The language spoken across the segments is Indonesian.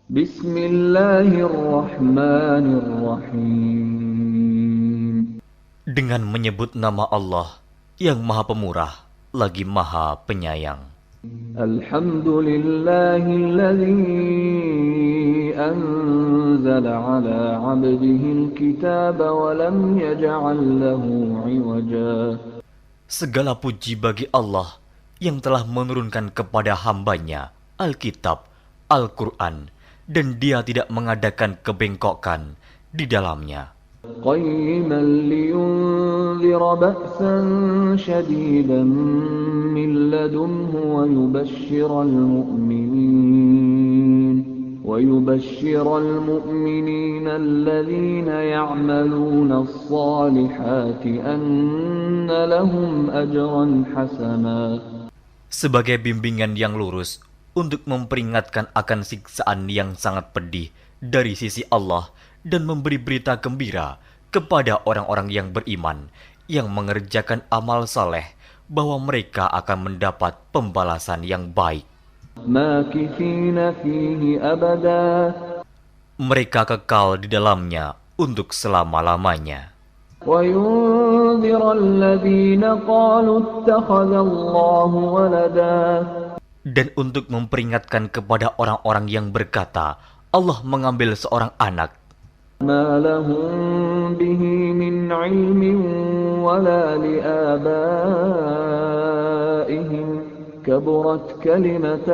Bismillahirrahmanirrahim. Dengan menyebut nama Allah yang Maha Pemurah lagi Maha Penyayang. Alhamdulillahilladzi anzala ala 'abdihil kitaba wa lam yaj'al lahu 'iwaja. Segala puji bagi Allah yang telah menurunkan kepada hambanya Alkitab, Al-Quran, dan Dia tidak mengadakan kebengkokan di dalamnya. قيما لينذر بأسا شديدا من لدنه ويبشر المؤمنين الذين يعملون الصالحات أن لهم أجرا حسنا. Sebagai bimbingan yang lurus untuk memperingatkan akan siksaan yang sangat pedih dari sisi Allah dan memberi berita gembira kepada orang-orang yang beriman yang mengerjakan amal saleh bahwa mereka akan mendapat pembalasan yang baik. ماكثين فيه أبدا. Mereka kekal di dalamnya untuk selama-lamanya. وينذر الذين قالوا اتخذ الله ولدا. Dan untuk memperingatkan kepada orang-orang yang berkata, Allah mengambil seorang anak. ما لهم به من علم ولا لآبائهم كبرت كلمة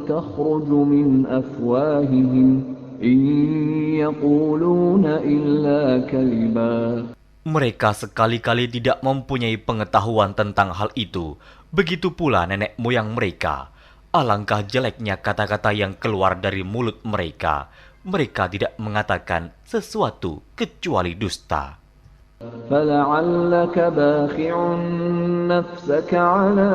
تخرج من أفواههم إن يقولون إلا كذبا. Mereka sekali-kali tidak mempunyai pengetahuan tentang hal itu. Begitu pula nenek moyang mereka. Alangkah jeleknya kata-kata yang keluar dari mulut mereka. Mereka tidak mengatakan sesuatu kecuali dusta. فَلَعَلَّكَ بَاخِعٌ نَفْسَكَ عَلَىٰ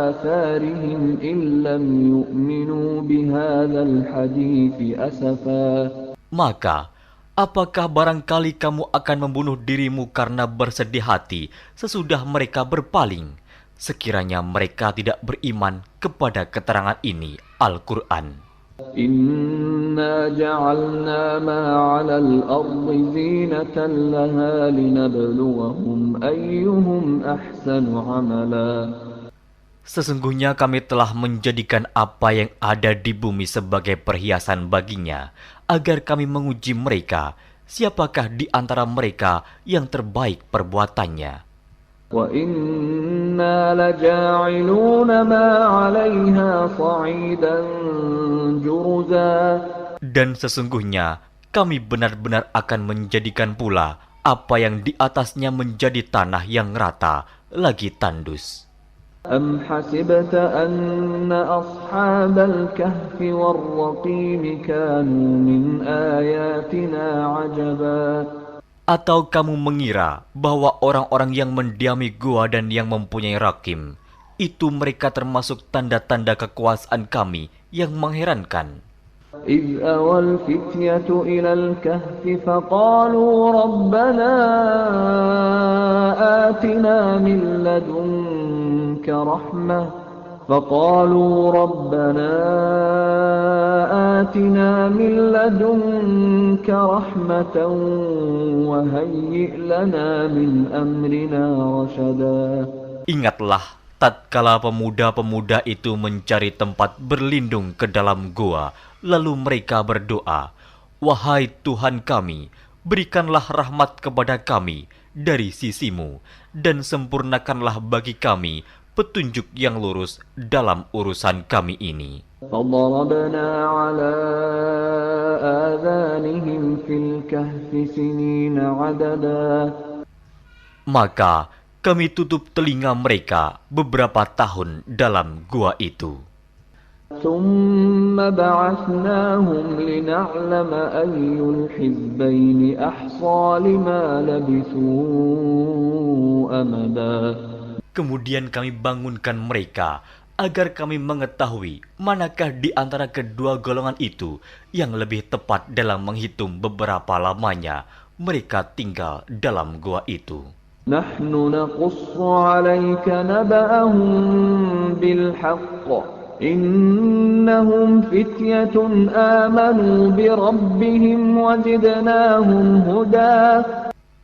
آثَارِهِمْ إِن لَّمْ يُؤْمِنُوا بِهَٰذَا الْحَدِيثِ أَسَفًا. Maka, apakah barangkali kamu akan membunuh dirimu karena bersedih hati sesudah mereka berpaling, sekiranya mereka tidak beriman kepada keterangan ini, Al-Quran. Inna ja'alna ma 'alal ardi zinatan laha linabluwahum ayyuhum ahsanu 'amala. Sesungguhnya kami telah menjadikan apa yang ada di bumi sebagai perhiasan baginya, agar kami menguji mereka, siapakah di antara mereka yang terbaik perbuatannya. Wa inna laja'iluna ma 'alayha sa'idan juruza. Dan sesungguhnya kami benar-benar akan menjadikan pula apa yang di atasnya menjadi tanah yang rata lagi tandus. Am hasibta anna ashabal kahfi war-raqim kanu min ayatina 'ajaba. Atau kamu mengira bahwa orang-orang yang mendiami gua dan yang mempunyai rakim, itu mereka termasuk tanda-tanda kekuasaan kami yang mengherankan. إذ أوى الفتية إلى الكهف فقالوا ربنا آتنا من لدنك رحمة وهيئ لنا من أمرنا رشدا. Ingatlah tatkala pemuda-pemuda itu mencari tempat berlindung ke dalam gua, lalu mereka berdoa, "Wahai Tuhan kami, berikanlah rahmat kepada kami dari sisimu, dan sempurnakanlah bagi kami petunjuk yang lurus dalam urusan kami ini." فضربنا على آذانهم في الكهف سنين عددا. Maka kami tutup telinga mereka beberapa tahun dalam gua itu. ثم بعثناهم لنعلم أي الحزبين أحصى لما لبثوا أمدا. Kemudian kami bangunkan mereka agar kami mengetahui manakah di antara kedua golongan itu yang lebih tepat dalam menghitung beberapa lamanya mereka tinggal dalam gua itu. نحن نقص عليك نبأهم بالحق إنهم فتية آمنوا بربهم وزدناهم هدى.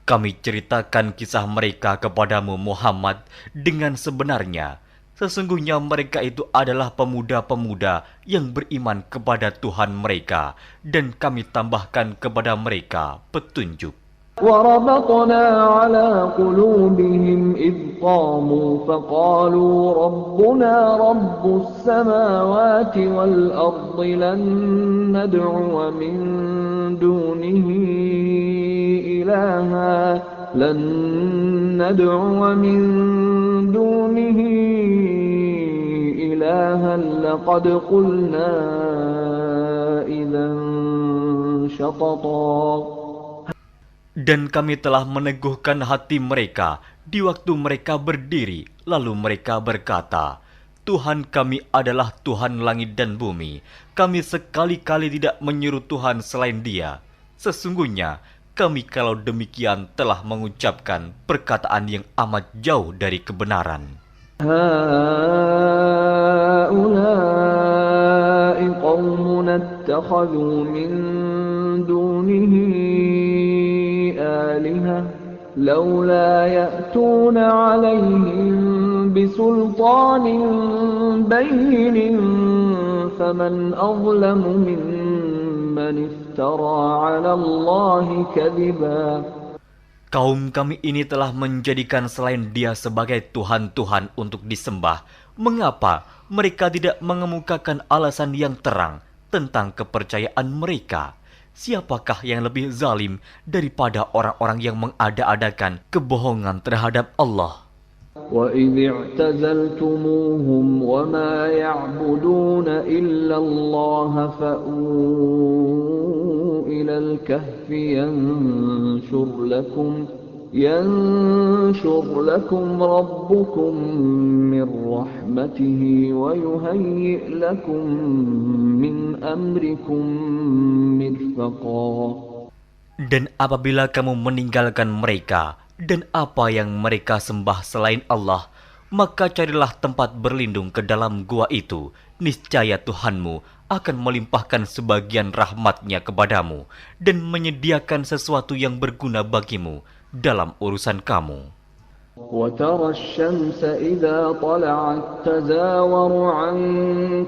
Kami ceritakan kisah mereka kepadamu Muhammad dengan sebenarnya. Sesungguhnya mereka itu adalah pemuda-pemuda yang beriman kepada Tuhan mereka, dan kami tambahkan kepada mereka petunjuk. وربطنا على قلوبهم إذ قاموا فقالوا ربنا رب السماوات والأرض لن ندعو من دونه إلها لقد قلنا إذا شططا. Dan kami telah meneguhkan hati mereka di waktu mereka berdiri, lalu mereka berkata, Tuhan kami adalah Tuhan langit dan bumi. Kami sekali-kali tidak menyeru Tuhan selain Dia. Sesungguhnya kami kalau demikian telah mengucapkan perkataan yang amat jauh dari kebenaran. Haulai qaumuna ittakhadhu min dunihi آلهة لولا يأتون عليهم بسلطان بين فمن أظلم ممن افترى على الله كذبا. Kaum kami ini telah menjadikan selain Dia sebagai Tuhan-Tuhan untuk disembah. Mengapa mereka tidak mengemukakan alasan yang terang tentang kepercayaan mereka? Siapakah yang lebih zalim daripada orang-orang yang mengada-adakan kebohongan terhadap Allah? وَإِذِ اعْتَزَلْتُمُوهُمْ وَمَا يَعْبُدُونَ إِلَّا اللَّهَ فَأْوُوا إِلَى الْكَهْفِ يَنشُرْ لَكُمْ رَبُّكُمْ مِنْ رَحْمَتِهِ وَيُهَيِّئْ لَكُمْ مِنْ أَمْرِكُمْ مِرْفَقًا. Dan apabila kamu meninggalkan mereka dan apa yang mereka sembah selain Allah, maka carilah tempat berlindung ke dalam gua itu. Niscaya Tuhanmu akan melimpahkan sebagian rahmat-Nya kepadamu dan menyediakan sesuatu yang berguna bagimu dalam urusan kamu. وَتَرَى الشَّمْسَ إِذَا طَلَعَتْ تَزَاوَرُ عَنْ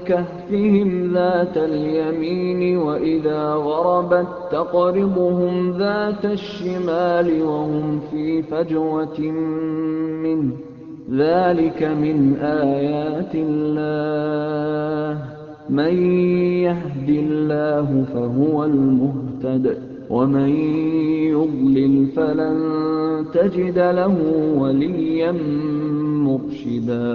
كَهْفِهِمْ ذَاتَ الْيَمِينِ وَإِذَا غَرَبَتْ تَقْرِضُهُمْ ذَاتَ الشِّمَالِ وَهُمْ فِي فَجْوَةٍ مِّنْهُ ذَلِكَ مِنْ آيَاتِ اللَّهِ مَنْ يَهْدِ اللَّهُ فَهُوَ الْمُهْتَدِ وَمَنْ يُضْلِلْ فَلَنْ تَجِدَ لَهُ وَلِيًّا مُرْشِدًا.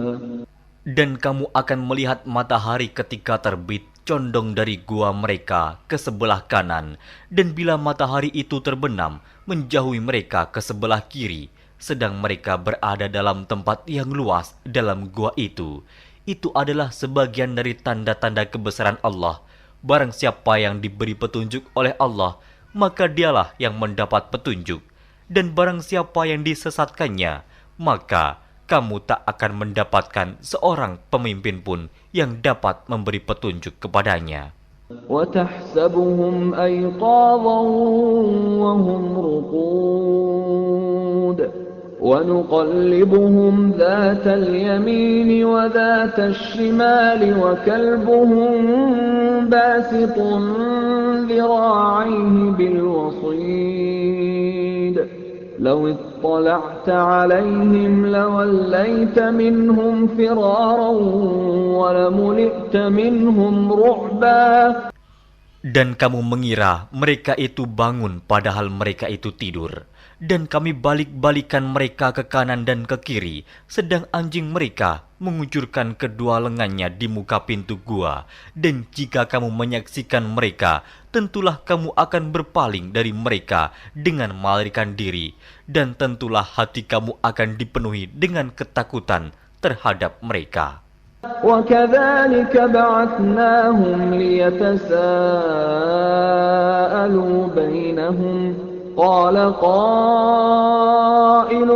Dan kamu akan melihat matahari ketika terbit condong dari gua mereka ke sebelah kanan, dan bila matahari itu terbenam menjauhi mereka ke sebelah kiri, sedang mereka berada dalam tempat yang luas dalam gua itu. Itu adalah sebagian dari tanda-tanda kebesaran Allah. Barang siapa yang diberi petunjuk oleh Allah, maka dialah yang mendapat petunjuk. Dan barang siapa yang disesatkannya, maka kamu tak akan mendapatkan seorang pemimpin pun yang dapat memberi petunjuk kepadanya. وَتَحْسَبُهُمْ أَيْقَاظًا وَهُمْ رُقُودٌ وَنُقَلِّبُهُمْ ذَاتَ الْيَمِينِ وَذَاتَ الشِّمَالِ وَكَلْبُهُمْ بَاسِطٌ ذِرَاعَيْهِ بِالْوَصِيدِ لَوِ اطَّلَعْتَ عَلَيْهِمْ لَوَلَّيْتَ مِنْهُمْ فِرَارًا وَلَمُلِئْتَ مِنْهُمْ رُعْبًا. Dan kamu mengira mereka itu bangun padahal mereka itu tidur. Dan kami balik-balikan mereka ke kanan dan ke kiri, sedang anjing mereka mengucurkan kedua lengannya di muka pintu gua. Dan jika kamu menyaksikan mereka, tentulah kamu akan berpaling dari mereka dengan melarikan diri. Dan tentulah hati kamu akan dipenuhi dengan ketakutan terhadap mereka. وَكَذَلِكَ بَعَثْنَاهُمْ لِيَتَسَاءَلُوا بَيْنَهُمْ قَالَ قَائِلٌ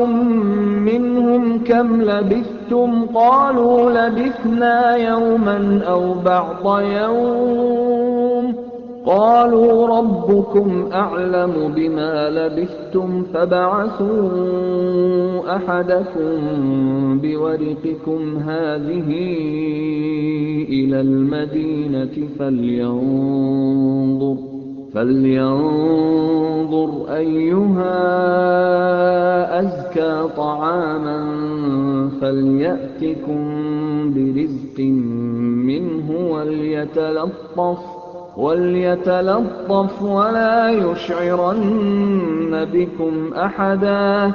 مِّنْهُمْ كَمْ لَبِثْتُمْ لبثتم قالوا لبثنا يوما أو بعض يوم قالوا ربكم أعلم بما لبثتم فابعثوا أحدكم بورقكم هذه إلى المدينة فلينظر أيها أزكى طعاما فليأتكم برزق منه وليتلطف ولا يشعرن بكم أحدا.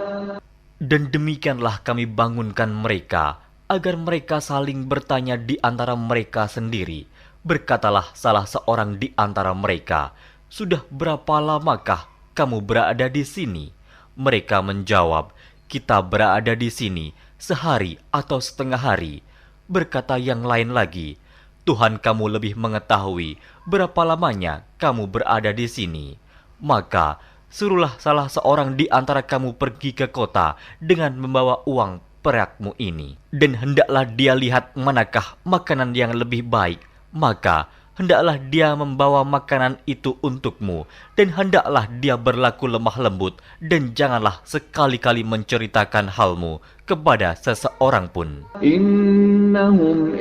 Dan demikianlah kami bangunkan mereka, agar mereka saling bertanya di antara mereka sendiri. Berkatalah salah seorang di antara mereka, "Sudah berapa lamakah kamu berada di sini?" Mereka menjawab, "Kita berada di sini sehari atau setengah hari." Berkata yang lain lagi, "Tuhan kamu lebih mengetahui berapa lamanya kamu berada di sini. Maka suruhlah salah seorang di antara kamu pergi ke kota dengan membawa uang perakmu ini. Dan hendaklah dia lihat manakah makanan yang lebih baik. Maka hendaklah dia membawa makanan itu untukmu. Dan hendaklah dia berlaku lemah lembut. Dan janganlah sekali-kali menceritakan halmu kepada seseorang pun. Innahum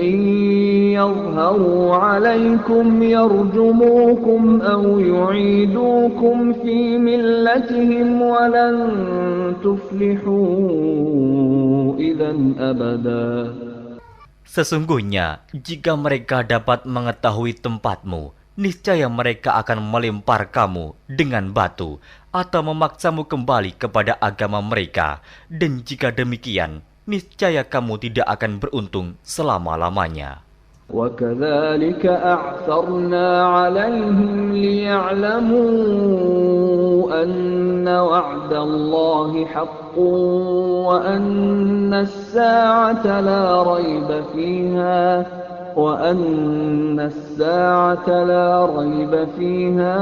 yadhharu alaikum yarjumukum aw yu'idukum fi millatihim walan tuflihu idzan abada. Sesungguhnya, jika mereka dapat mengetahui tempatmu, niscaya mereka akan melempar kamu dengan batu atau memaksamu kembali kepada agama mereka. Dan jika demikian, niscaya kamu tidak akan beruntung selama-lamanya. وَكَذَلِكَ أَعْثَرْنَا عَلَيْهِمْ لِيَعْلَمُوا أَنَّ وَعْدَ اللَّهِ حَقٌّ وَأَنَّ السَّاعَةَ لَا رَيْبَ فِيهَا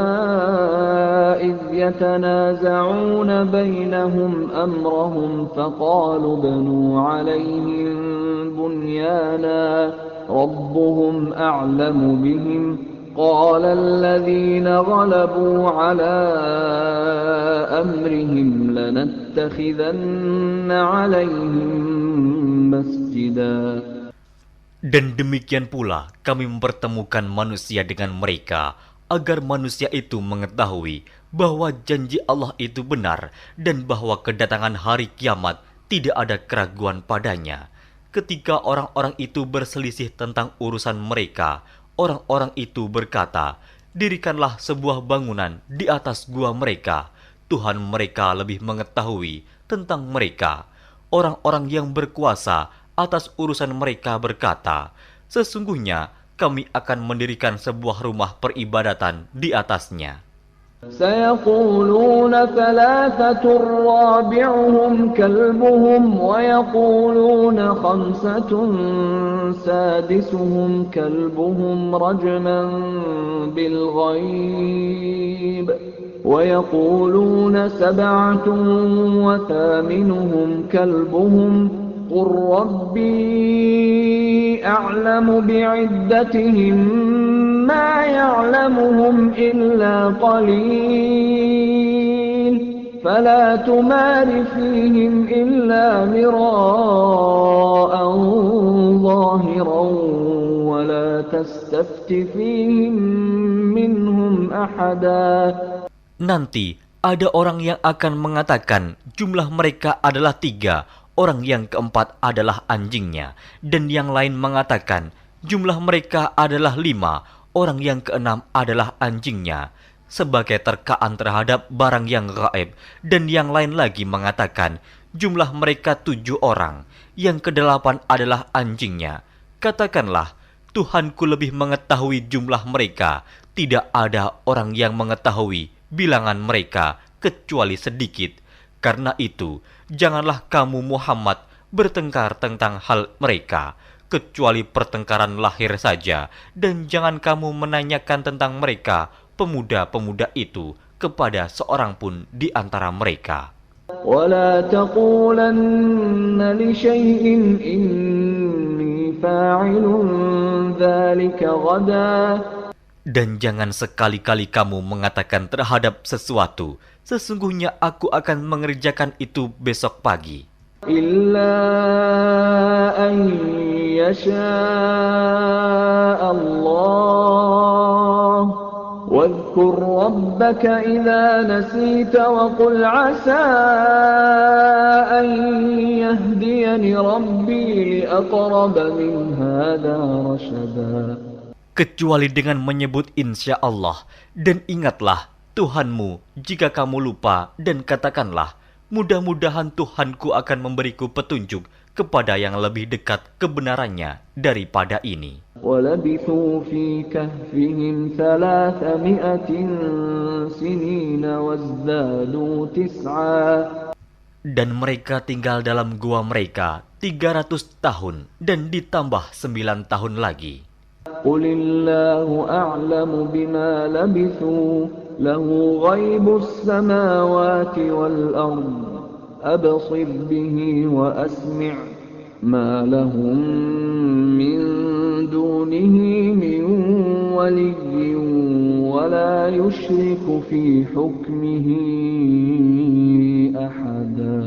إِذْ يَتَنَازَعُونَ بَيْنَهُمْ أَمْرَهُمْ فَقَالُوا ابْنُوا عَلَيْهِمْ بُنْيَانًا رَبُّهُمْ أَعْلَمُ بِهِمْ قَالَ الَّذِينَ غَلَبُوا عَلَى أَمْرِهِمْ لَنَتَّخِذَنَّ عَلَيْهِمْ مَسْجِدًا. Dan demikian pula kami mempertemukan manusia dengan mereka, agar manusia itu mengetahui bahwa janji Allah itu benar dan bahwa kedatangan hari kiamat tidak ada keraguan padanya. Ketika orang-orang itu berselisih tentang urusan mereka, orang-orang itu berkata, "Dirikanlah sebuah bangunan di atas gua mereka. Tuhan mereka lebih mengetahui tentang mereka." Orang-orang yang berkuasa atas urusan mereka berkata, "Sesungguhnya kami akan mendirikan sebuah rumah peribadatan di atasnya." سيقولون ثلاثة رابعهم كلبهم ويقولون خمسة سادسهم كلبهم رجما بالغيب ويقولون سبعة وثامنهم كلبهم قل ربي أعلم بعدتهم ما يعلمهم إلا قليل فلا تمار فيهم إلا مراء ظاهرا ولا تستفت فيهم منهم أحدا. Nanti ada orang yang akan mengatakan jumlah mereka adalah 3, orang yang keempat adalah anjingnya, dan yang lain mengatakan jumlah mereka adalah 5, orang yang keenam adalah anjingnya, sebagai terkaan terhadap barang yang gaib. Dan yang lain lagi mengatakan jumlah mereka 7 orang, yang ke-8 adalah anjingnya. Katakanlah, Tuhanku lebih mengetahui jumlah mereka, tidak ada orang yang mengetahui bilangan mereka kecuali sedikit. Karena itu, janganlah kamu Muhammad bertengkar tentang hal mereka, kecuali pertengkaran lahir saja, dan jangan kamu menanyakan tentang mereka, pemuda-pemuda itu, kepada seorang pun di antara mereka. ولا تقولن لشيء إني فاعل ذلك غدا. Dan jangan sekali-kali kamu mengatakan terhadap sesuatu, sesungguhnya aku akan mengerjakan itu besok pagi. إلا أن يشاء الله واذكر ربك إذا نسيت وقل عسى أن يهديني ربي لأقرب من هذا رشدا. Kecuali dengan menyebut insya Allah, dan ingatlah Tuhanmu jika kamu lupa, dan katakanlah, mudah-mudahan Tuhanku akan memberiku petunjuk kepada yang lebih dekat kebenarannya daripada ini. وَلَبِثُوا فِي كَهْفِهِمْ 300 سِنِينَ وَازْدَادُوا تِسْعًا. Dan mereka tinggal dalam gua mereka 300 tahun, dan ditambah 9 tahun lagi. قُلِ اللَّهُ أَعْلَمُ بِمَا لَبِثُوا لَهُ غَيْبُ السَّمَاوَاتِ وَالْأَرْضِ أَبْصِرْ بِهِ وَأَسْمِعْ مَا لَهُم مِّن دُونِهِ مِن وَلِيٍّ وَلَا يُشْرِكُ فِي حُكْمِهِ أَحَدًا.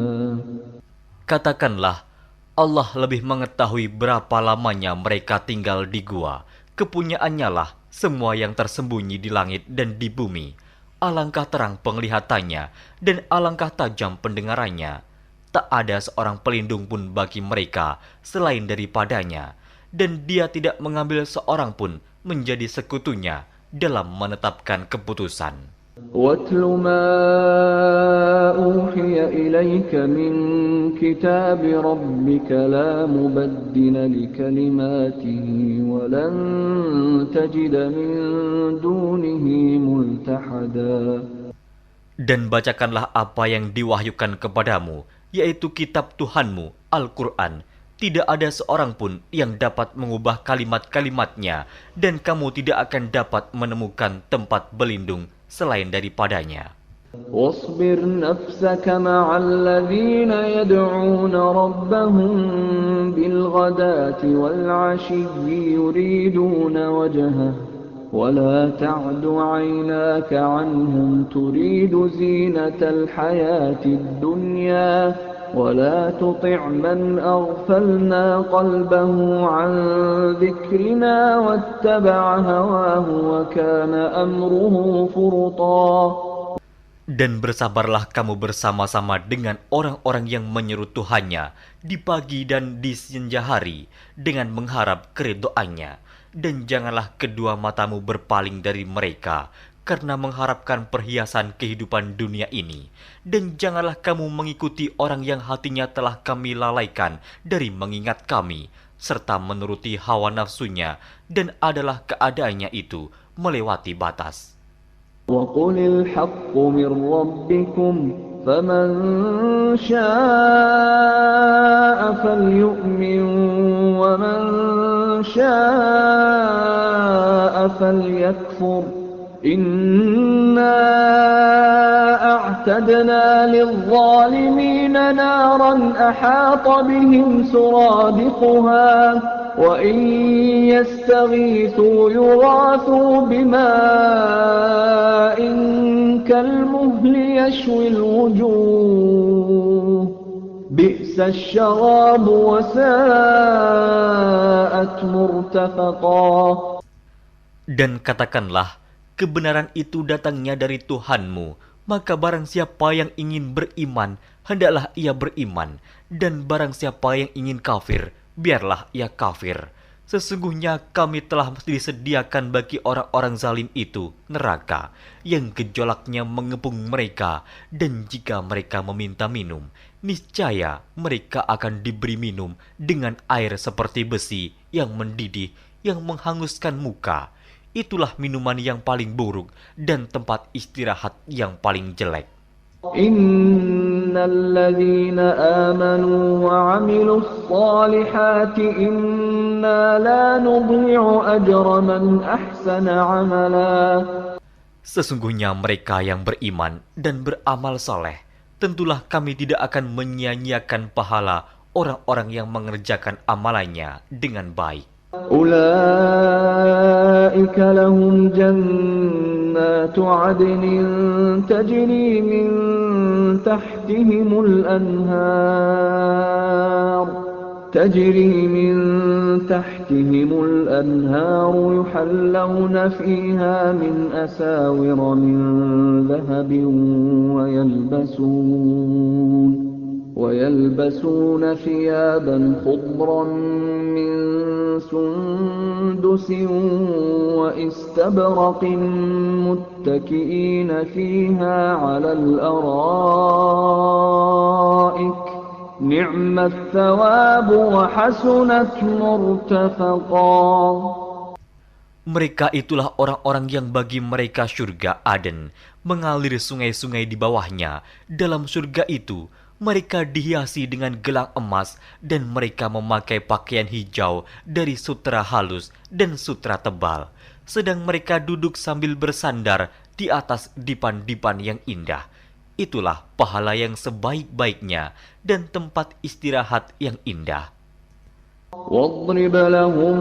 Katakanlah, Allah lebih mengetahui berapa lamanya mereka tinggal di gua. Kepunyaannya lah semua yang tersembunyi di langit dan di bumi. Alangkah terang penglihatannya dan alangkah tajam pendengarannya. Tak ada seorang pelindung pun bagi mereka selain daripadanya. Dan dia tidak mengambil seorang pun menjadi sekutunya dalam menetapkan keputusan. وَاتْلُ مَا أُوحِيَ إِلَيْكَ مِنْ كِتَابِ رَبِّكَ لَا مُبَدِّلَ لِكَلِمَاتِهِ وَلَنْ تَجِدَ مِنْ دُونِهِ مُلْتَحَدًا. Dan bacakanlah apa yang diwahyukan kepadamu, yaitu kitab Tuhanmu, Al-Quran. Tidak ada seorang pun yang dapat mengubah kalimat-kalimatnya, dan kamu tidak akan dapat menemukan tempat berlindung selain daripadanya. واصبر نفسك مع الذين يدعون ربهم بالغداة والعشي يريدون وجهه ولا تعد عيناك عنهم تريد زينة الحياة الدنيا ولا تطع من أغفلنا قلبه عن ذكرنا واتبع هواه وكان أمره فرطا. Dan bersabarlah kamu bersama-sama dengan orang-orang yang menyeru Tuhannya di pagi dan di senja hari dengan mengharap keridhoannya. Dan janganlah kedua matamu berpaling dari mereka karena mengharapkan perhiasan kehidupan dunia ini. Dan janganlah kamu mengikuti orang yang hatinya telah kami lalaikan dari mengingat kami, serta menuruti hawa nafsunya, dan adalah keadaannya itu melewati batas. وَقُلِ الْحَقُّ مِنْ رَبِّكُمْ فَمَنْ شَاءَ فَلْيُؤْمِنْ وَمَنْ شَاءَ فَلْيَكْفُرْ إِنَّا أَعْتَدْنَا لِلظَّالِمِينَ نَارًا أَحَاطَ بِهِمْ سُرَادِقُهَا وَإِنْ يَسْتَغِيثُوا يُغَاثُوا بِمَاءٍ كَالْمُهْلِ يَشْوِي الْوُجُوهَ بِئْسَ الشَّرَابُ وَسَاءَتْ مُرْتَفَقًا. Dan katakanlah, kebenaran itu datangnya dari Tuhanmu, maka barang siapa yang ingin beriman, hendaklah ia beriman, dan barang siapa yang ingin kafir, biarlah ia kafir. Sesungguhnya kami telah disediakan bagi orang-orang zalim itu neraka, yang gejolaknya mengepung mereka, dan jika mereka meminta minum, niscaya mereka akan diberi minum dengan air seperti besi yang mendidih, yang menghanguskan muka. Itulah minuman yang paling buruk dan tempat istirahat yang paling jelek. Innal ladzina amanu wa 'amilus solihati inna la nudhi'u ajra man ahsana 'amala. Sesungguhnya mereka yang beriman dan beramal soleh, tentulah kami tidak akan menyia-nyiakan pahala orang-orang yang mengerjakan amalannya dengan baik. أولئك لهم جنات عدن تجري من تحتهم الأنهار يحلون فيها من أساور من ذهب ويلبسون ثيابا خضرا من سندس واستبرق متكئين فيها على الأرائك نعم الثواب وحسنت مرتفقا. Mereka itulah orang-orang yang bagi mereka surga Aden, mengalir sungai-sungai di bawahnya. Dalam surga itu, mereka dihiasi dengan gelang emas dan mereka memakai pakaian hijau dari sutra halus dan sutra tebal. Sedang mereka duduk sambil bersandar di atas dipan-dipan yang indah. Itulah pahala yang sebaik-baiknya dan tempat istirahat yang indah. واضرب لهم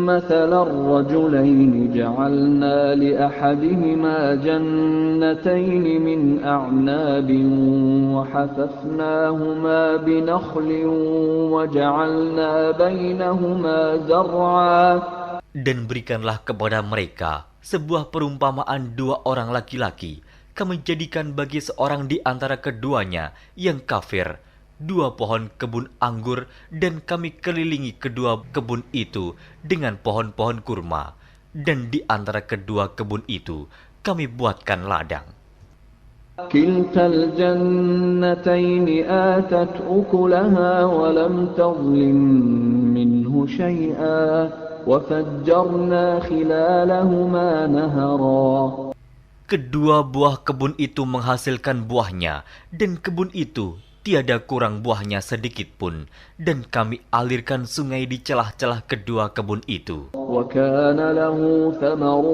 مثل الرجلين جعلنا لأحدهما جنتين من أعناب وحففناهما بنخل وجعلنا بينهما زرعا. Dan berikanlah kepada mereka sebuah perumpamaan dua orang laki-laki. Kami jadikan bagi seorang di antara keduanya yang kafir dua pohon kebun anggur, dan kami kelilingi kedua kebun itu dengan pohon-pohon kurma, dan di antara kedua kebun itu kami buatkan ladang. Kiltal jannatayn atat ukulaha wa lam tadhlim minhu shay'a wa fajjarna khilalahuma nahara. Kedua buah kebun itu menghasilkan buahnya, dan kebun itu tiada kurang buahnya sedikit pun, dan kami alirkan sungai di celah-celah kedua kebun itu. وَكَانَ لَهُ ثَمَرٌ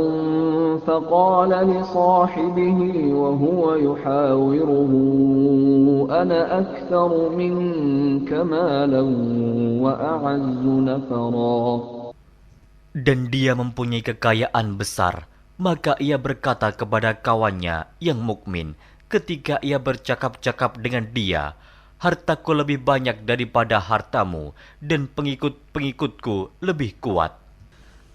فَقَالَ لِصَاحِبِهِ وَهُوَ يُحَاوِرُهُ أَنَا أَكْثَرُ مِنكَ مَالًا وَأَعَزُّ نَفَرًا. Dan dia mempunyai kekayaan besar, maka ia berkata kepada kawannya yang mukmin, ketika ia bercakap-cakap dengan dia, hartaku lebih banyak daripada hartamu, dan pengikut-pengikutku lebih kuat.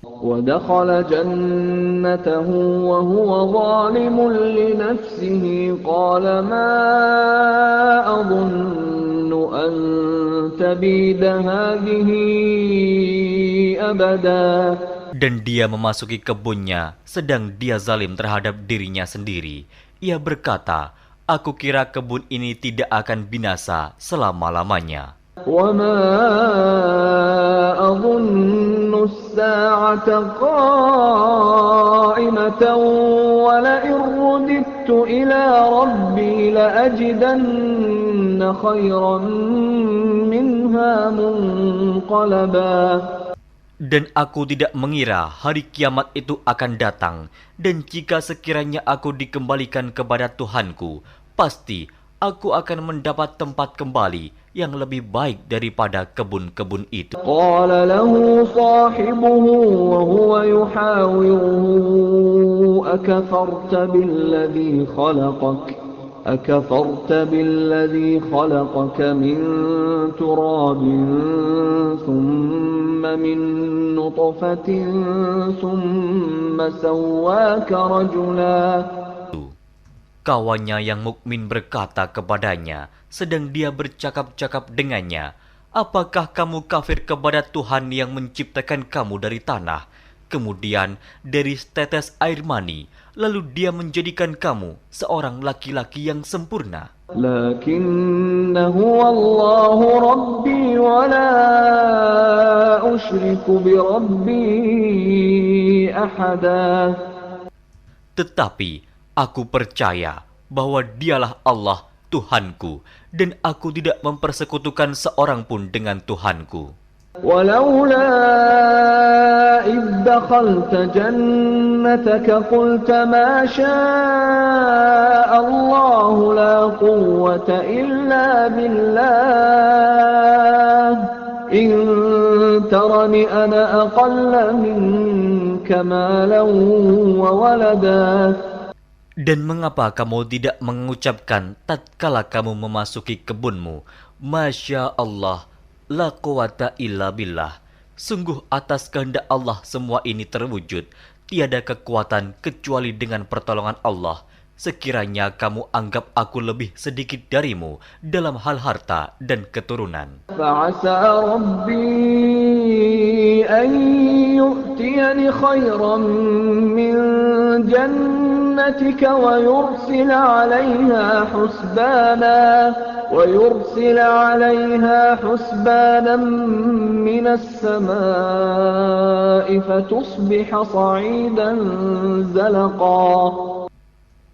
وَدَخَلَ جَنَّتَهُ وَهُوَ ظَالِمٌ لِنَفْسِهِ قَالَ مَا أَظُنُّ أَن تَبِيدَ هَذِهِ أَبَدًا. Dan dia memasuki kebunnya, sedang dia zalim terhadap dirinya sendiri. Ia berkata, aku kira kebun ini tidak akan binasa selama-lamanya. وَمَا أَظُنُّ السَّاعَةَ قَائِمَةً وَلَئِن رُّدِدتُّ إِلَى رَبِّي لَأَجِدَنَّ خَيْرًا مِنْهَا مُنْقَلَبًا. Dan aku tidak mengira hari kiamat itu akan datang, dan jika sekiranya aku dikembalikan kepada Tuhanku, pasti aku akan mendapat tempat kembali yang lebih baik daripada kebun-kebun itu. Qala lahu sahibuhu wa huwa yuhawiruhu akafarta billadhi khalaqak أكفرت بالذي خلقك من تراب ثم من نطفة ثم سواك رجلا. Kawannya yang mukmin berkata kepadanya, sedang dia bercakap-cakap dengannya, apakah kamu kafir kepada Tuhan yang menciptakan kamu dari tanah, kemudian dari setetes air mani, lalu dia menjadikan kamu seorang laki-laki yang sempurna. Lakinna huwa Allahu Rabbi wa la usyriku bi Rabbi ahada. Tetapi aku percaya bahwa dialah Allah Tuhanku, dan aku tidak mempersekutukan seorang pun dengan Tuhanku. Walaula idh dakhalta jannah جنتك قلت ما شاء الله لا قوة إلا بالله إن ترني أنا أقل منك مالا وولدا. Dan mengapa kamu tidak mengucapkan tatkala kamu memasuki kebunmu, Masya Allah, la quwata illa billah. Sungguh atas kehendak Allah semua ini terwujud, tiada kekuatan kecuali dengan pertolongan Allah. Sekiranya kamu anggap aku lebih sedikit darimu dalam hal harta dan keturunan. فعسى ربي أن يؤتيني خيرا من جنتك ويرسل عليها حسبانا من السماء فتصبح صعيدا زلقا.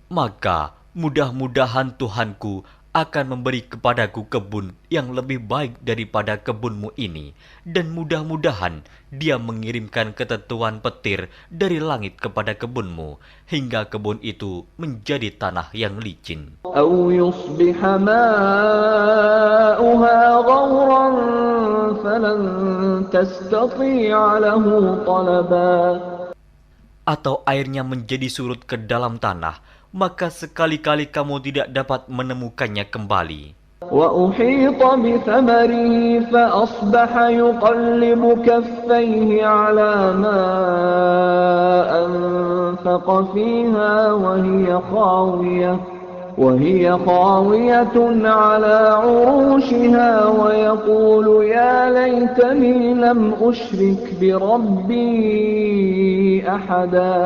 Maka mudah-mudahan Tuhanku akan memberi kepadaku kebun yang lebih baik daripada kebunmu ini, dan mudah-mudahan Dia mengirimkan ketentuan petir dari langit kepada kebunmu, hingga kebun itu menjadi tanah yang licin. أو يصبح ماؤها غورا فلن تستطيع له طلبا. Atau airnya menjadi surut ke dalam tanah, maka sekali-kali kamu tidak dapat menemukannya kembali. وأحيط بثمره فأصبح يقلب كفيه على ما أنفق فيها وهي خاوية على عروشها ويقول يا ليتني لم أشرك بربي أحدا.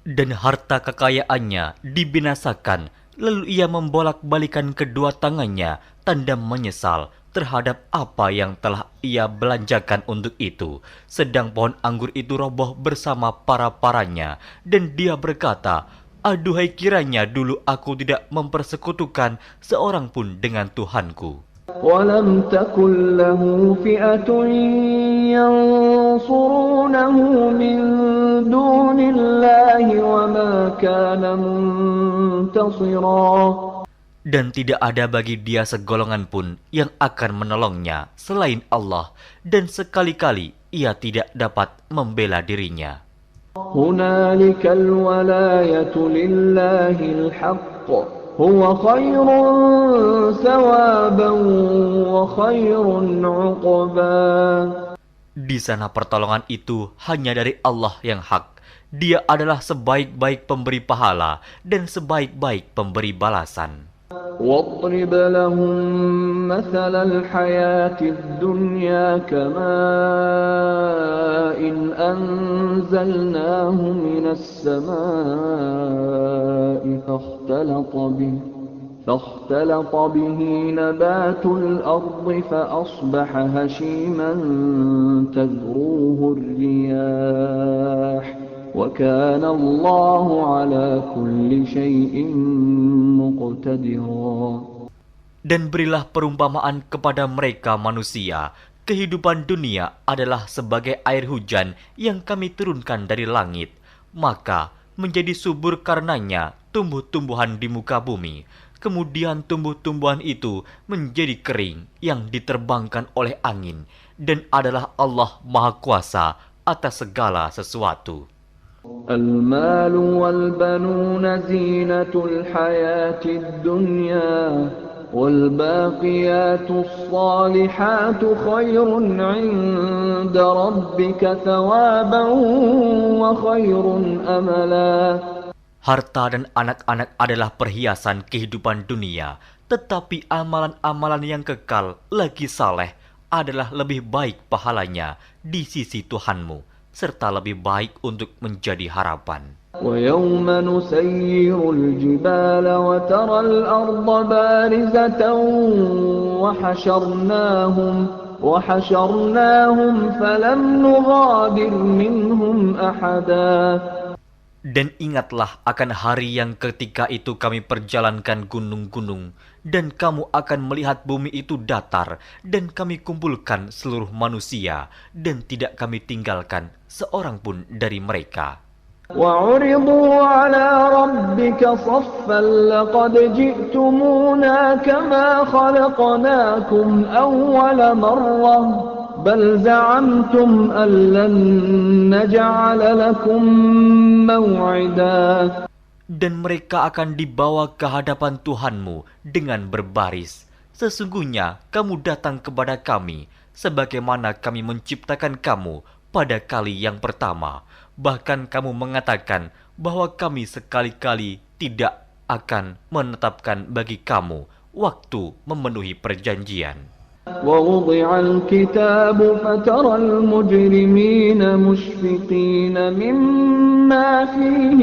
Dan harta kekayaannya dibinasakan, lalu ia membolak-balikan kedua tangannya, tanda menyesal terhadap apa yang telah ia belanjakan untuk itu. Sedang pohon anggur itu roboh bersama para-paranya, dan dia berkata, aduhai kiranya dulu aku tidak mempersekutukan seorang pun dengan Tuhanku. ولم تكن له فئة ينصرونه من دون الله وما كان منتصرا. Dan tidak ada bagi dia segolongan pun yang akan menolongnya selain Allah, dan sekali-kali ia tidak dapat membela dirinya. هنالك الولاية لله الحق هو خير ثوابا وخير عقبا. Di sana pertolongan itu hanya dari Allah yang hak. Dia adalah sebaik-baik pemberi pahala dan sebaik-baik pemberi balasan. واضرب لهم مثل الحياة الدنيا كماء أنزلناه من السماء فاختلط به نبات الأرض فأصبح هشيما تذروه الرياح وكان الله على كل شيء مقتدرا. Dan berilah perumpamaan kepada mereka manusia. Kehidupan dunia adalah sebagai air hujan yang kami turunkan dari langit. Maka menjadi subur karenanya tumbuh-tumbuhan di muka bumi. Kemudian tumbuh-tumbuhan itu menjadi kering yang diterbangkan oleh angin. Dan adalah Allah Maha Kuasa atas segala sesuatu. المال والبنون زينة الحياة الدنيا والباقيات الصالحات خير عند ربك ثوابا وخير أملا. Harta dan anak-anak adalah perhiasan kehidupan dunia, tetapi amalan-amalan yang kekal lagi saleh adalah lebih baik pahalanya di sisi Tuhanmu, serta lebih baik untuk menjadi harapan. ويوم نسير الجبال وترى الأرض بارزة وحشرناهم فلم نغادر منهم أحدا. Dan ingatlah akan hari yang ketika itu kami perjalankan gunung-gunung, dan kamu akan melihat bumi itu datar, dan kami kumpulkan seluruh manusia, dan tidak kami tinggalkan seorang pun dari mereka. وعرضوا على ربك صفا لقد جئتمونا كما خلقناكم أول مرة بل زعمتم أن لن نجعل لكم موعدا. Dan mereka akan dibawa ke hadapan Tuhanmu dengan berbaris. Sesungguhnya kamu datang kepada kami, sebagaimana kami menciptakan kamu pada kali yang pertama. Bahkan kamu mengatakan bahwa kami sekali-kali tidak akan menetapkan bagi kamu waktu memenuhi perjanjian. ووضع الكتاب فترى المجرمين مشفقين مما فيه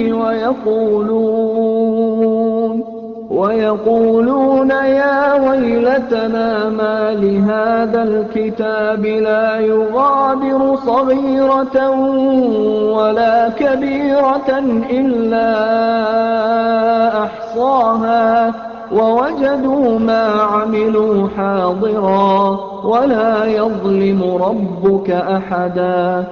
ويقولون يا ويلتنا ما لهذا الكتاب لا يغادر صغيرة ولا كبيرة إلا أحصاها ووجدوا ما عملوا حاضرا ولا يظلم ربك أحدا.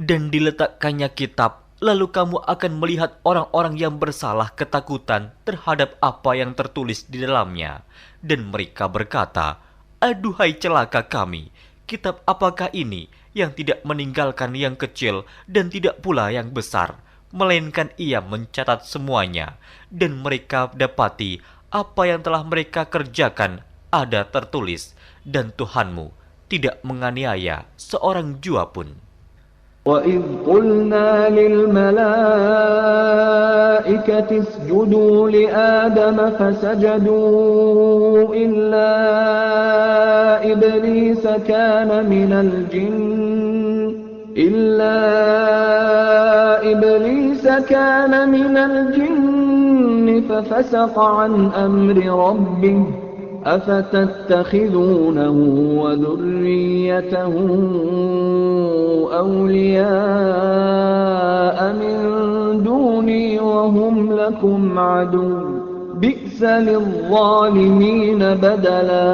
Dan diletakkannya kitab, lalu kamu akan melihat orang-orang yang bersalah ketakutan terhadap apa yang tertulis di dalamnya. Dan mereka berkata, aduhai celaka kami, kitab apakah ini yang tidak meninggalkan yang kecil dan tidak pula yang besar, melainkan ia mencatat semuanya. Dan mereka dapati apa yang telah mereka kerjakan ada tertulis, dan Tuhanmu tidak menganiaya seorang jua pun. وَإِذْ قُلْنَا لِلْمَلَائِكَةِ اسْجُدُوا لِآدَمَ فَسَجَدُوا إِلَّا إِبْلِيسَ كَانَ مِنَ الْجِنِّ فَفَسَقَ عَنْ أَمْرِ رَبِّهِ أَفَتَتَّخِذُونَهُ وَذُرِّيَّتَهُ أَوْلِيَاءَ مِنْ دُونِي وَهُمْ لَكُمْ عَدُوٌّ بِئْسَ لِلظَّالِمِينَ بَدَلًا.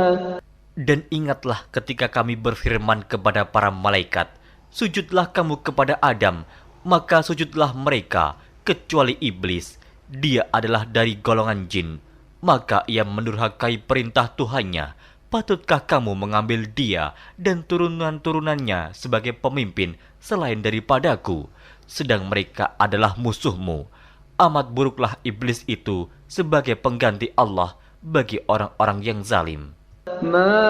Dan ingatlah ketika kami berfirman kepada para malaikat, sujudlah kamu kepada Adam, maka sujudlah mereka, kecuali iblis. Dia adalah dari golongan jin. Maka ia mendurhakai perintah Tuhannya. Patutkah kamu mengambil dia dan turunan-turunannya sebagai pemimpin selain daripadaku? Sedang mereka adalah musuhmu. Amat buruklah iblis itu sebagai pengganti Allah bagi orang-orang yang zalim. ما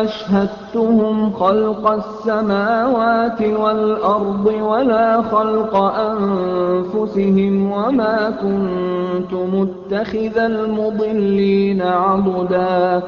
أشهدتهم خلق السماوات والأرض ولا خلق أنفسهم وما كنت متخذ المضلين عضدا.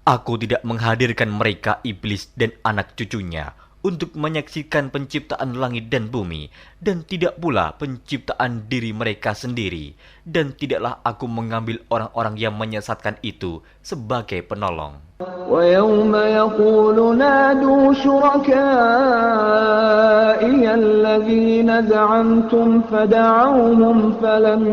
Aku tidak menghadirkan mereka iblis dan anak cucunya untuk menyaksikan penciptaan langit dan bumi, dan tidak pula penciptaan diri mereka sendiri, dan tidaklah aku mengambil orang-orang yang menyesatkan itu sebagai penolong. وَيَوْمَ يَقُولُ نَادُوا شُرَكَائِيَ الَّذِينَ زَعَمْتُمْ فَدَعَوْهُمْ فَلَمْ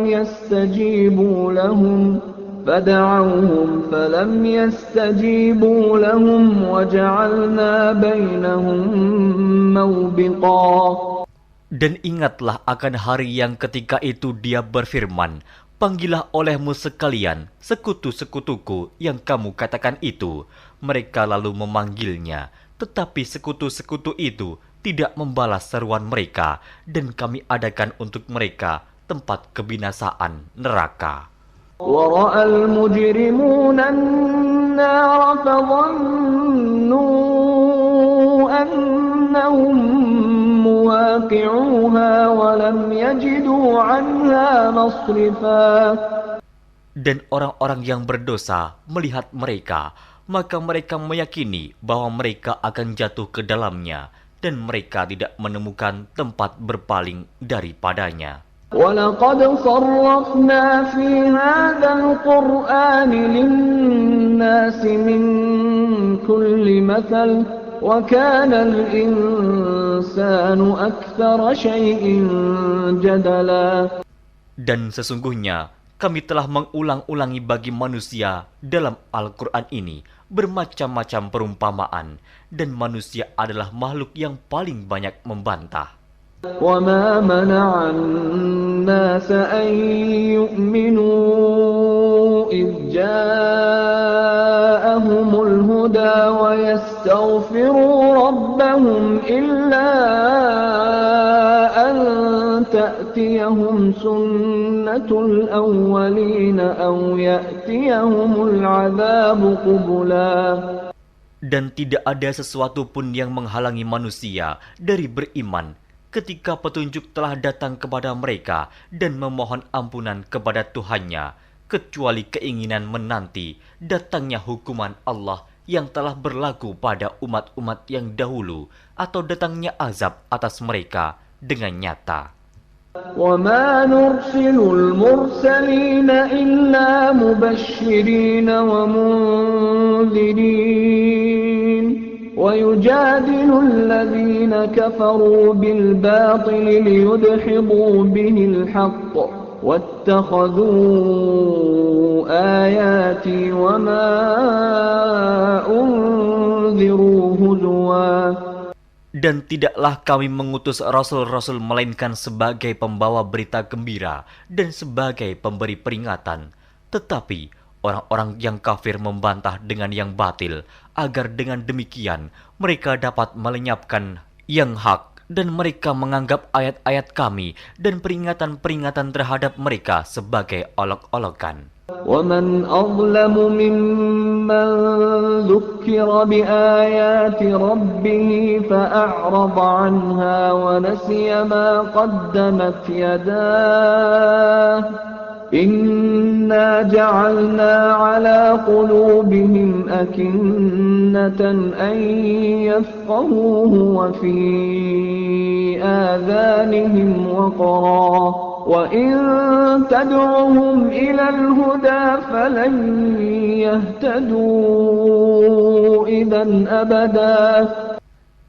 يَسْتَجِيبُوا لَهُمْ وَجَعَلْنَا بَيْنَهُمْ مَوْبِقًا. Dan ingatlah akan hari yang ketika itu dia berfirman, panggillah olehmu sekalian sekutu-sekutuku yang kamu katakan itu. Mereka lalu memanggilnya, tetapi sekutu-sekutu itu tidak membalas seruan mereka, dan kami adakan untuk mereka tempat kebinasaan neraka. وَرَأَى الْمُجْرِمُونَ النَّارَ فَظَنُّوا أَنَّهُمْ مُوَاقِعُوهَا وَلَمْ يَجِدُوا عَنْهَا مَصْرِفًا. Dan orang-orang yang berdosa melihat mereka, maka mereka meyakini bahwa mereka akan jatuh ke dalamnya, dan mereka tidak menemukan tempat berpaling daripadanya. وَلَقَدْ صَرَّفْنَا فِي هَذَا الْقُرْآنِ لِلنَّاسِ مِنْ كُلِّ مَثَلٍ وَكَانَ الْإِنْسَانُ أَكْثَرَ شَيْءٍ جَدَلًا. Dan sesungguhnya kami telah mengulang-ulangi bagi manusia dalam Al-Quran ini bermacam-macam perumpamaan, dan manusia adalah makhluk yang paling banyak membantah. وما منع الناس أن يؤمنوا إذ جاءهم الهدى ويستغفروا ربهم إلا أن تأتيهم سنة الأولين أو يأتيهم العذاب قبلا. Dan tidak ada sesuatu pun yang menghalangi manusia dari beriman ketika petunjuk telah datang kepada mereka dan memohon ampunan kepada Tuhannya, kecuali keinginan menanti datangnya hukuman Allah yang telah berlaku pada umat-umat yang dahulu atau datangnya azab atas mereka dengan nyata. وَمَا نُرْسِلُ الْمُرْسَلِينَ إِلَّا مُبَشِّرِينَ وَمُنذِرِينَ وَيُجَادِلُ الَّذِينَ كَفَرُوا بِالْبَاطِلِ لِيُدْحِضُوا بِهِ الْحَقَّ وَاتَّخَذُوا آيَاتِي وَمَا أُنذِرُوا هُزُوًا. Dan tidaklah kami mengutus rasul-rasul melainkan sebagai pembawa berita gembira dan sebagai pemberi peringatan. Tetapi orang-orang yang kafir membantah dengan yang batil, agar dengan demikian mereka dapat melenyapkan yang hak, dan mereka menganggap ayat-ayat kami dan peringatan-peringatan terhadap mereka sebagai olok-olokan. وَمَنْ أَظْلَمُ مِمَّنْ ذُكِّرَ بِآيَاتِ رَبِّهِ فَأَعْرَضَ عَنْهَا وَنَسِيَ مَا قَدَّمَتْ يَدَاهُ إِنَّا جَعَلْنَا عَلَى قُلُوبِهِمْ أَكِنَّةً أَنْ يَفْقَهُوهُ وَفِي آذَانِهِمْ وَقْرًا وَإِن تَدْعُهُمْ إِلَى الْهُدَى فَلَنْ يَهْتَدُوا إِذًا أَبَدًا.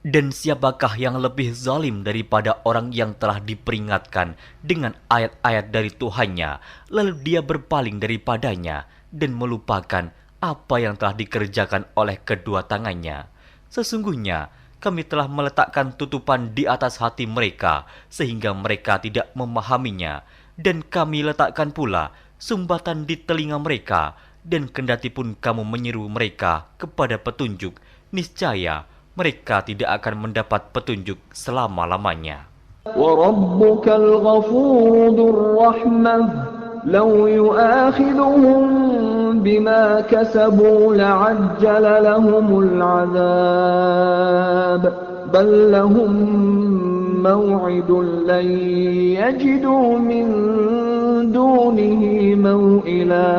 Dan siapakah yang lebih zalim daripada orang yang telah diperingatkan dengan ayat-ayat dari Tuhannya, lalu dia berpaling daripadanya dan melupakan apa yang telah dikerjakan oleh kedua tangannya. Sesungguhnya kami telah meletakkan tutupan di atas hati mereka sehingga mereka tidak memahaminya, dan kami letakkan pula sumbatan di telinga mereka, dan kendatipun kamu menyeru mereka kepada petunjuk, niscaya mereka tidak akan mendapat petunjuk selama-lamanya. وَرَبُّكَ الْغَفُورُ ذُو الرَّحْمَةِ لَوْ يُؤَاخِذُهُم بِمَا كَسَبُوا لَعَجَّلَ لَهُمُ الْعَذَابَ بَل لَّهُم مَّوْعِدٌ لَّن يَجِدُوا مِن دُونِهِ مَوْئِلًا.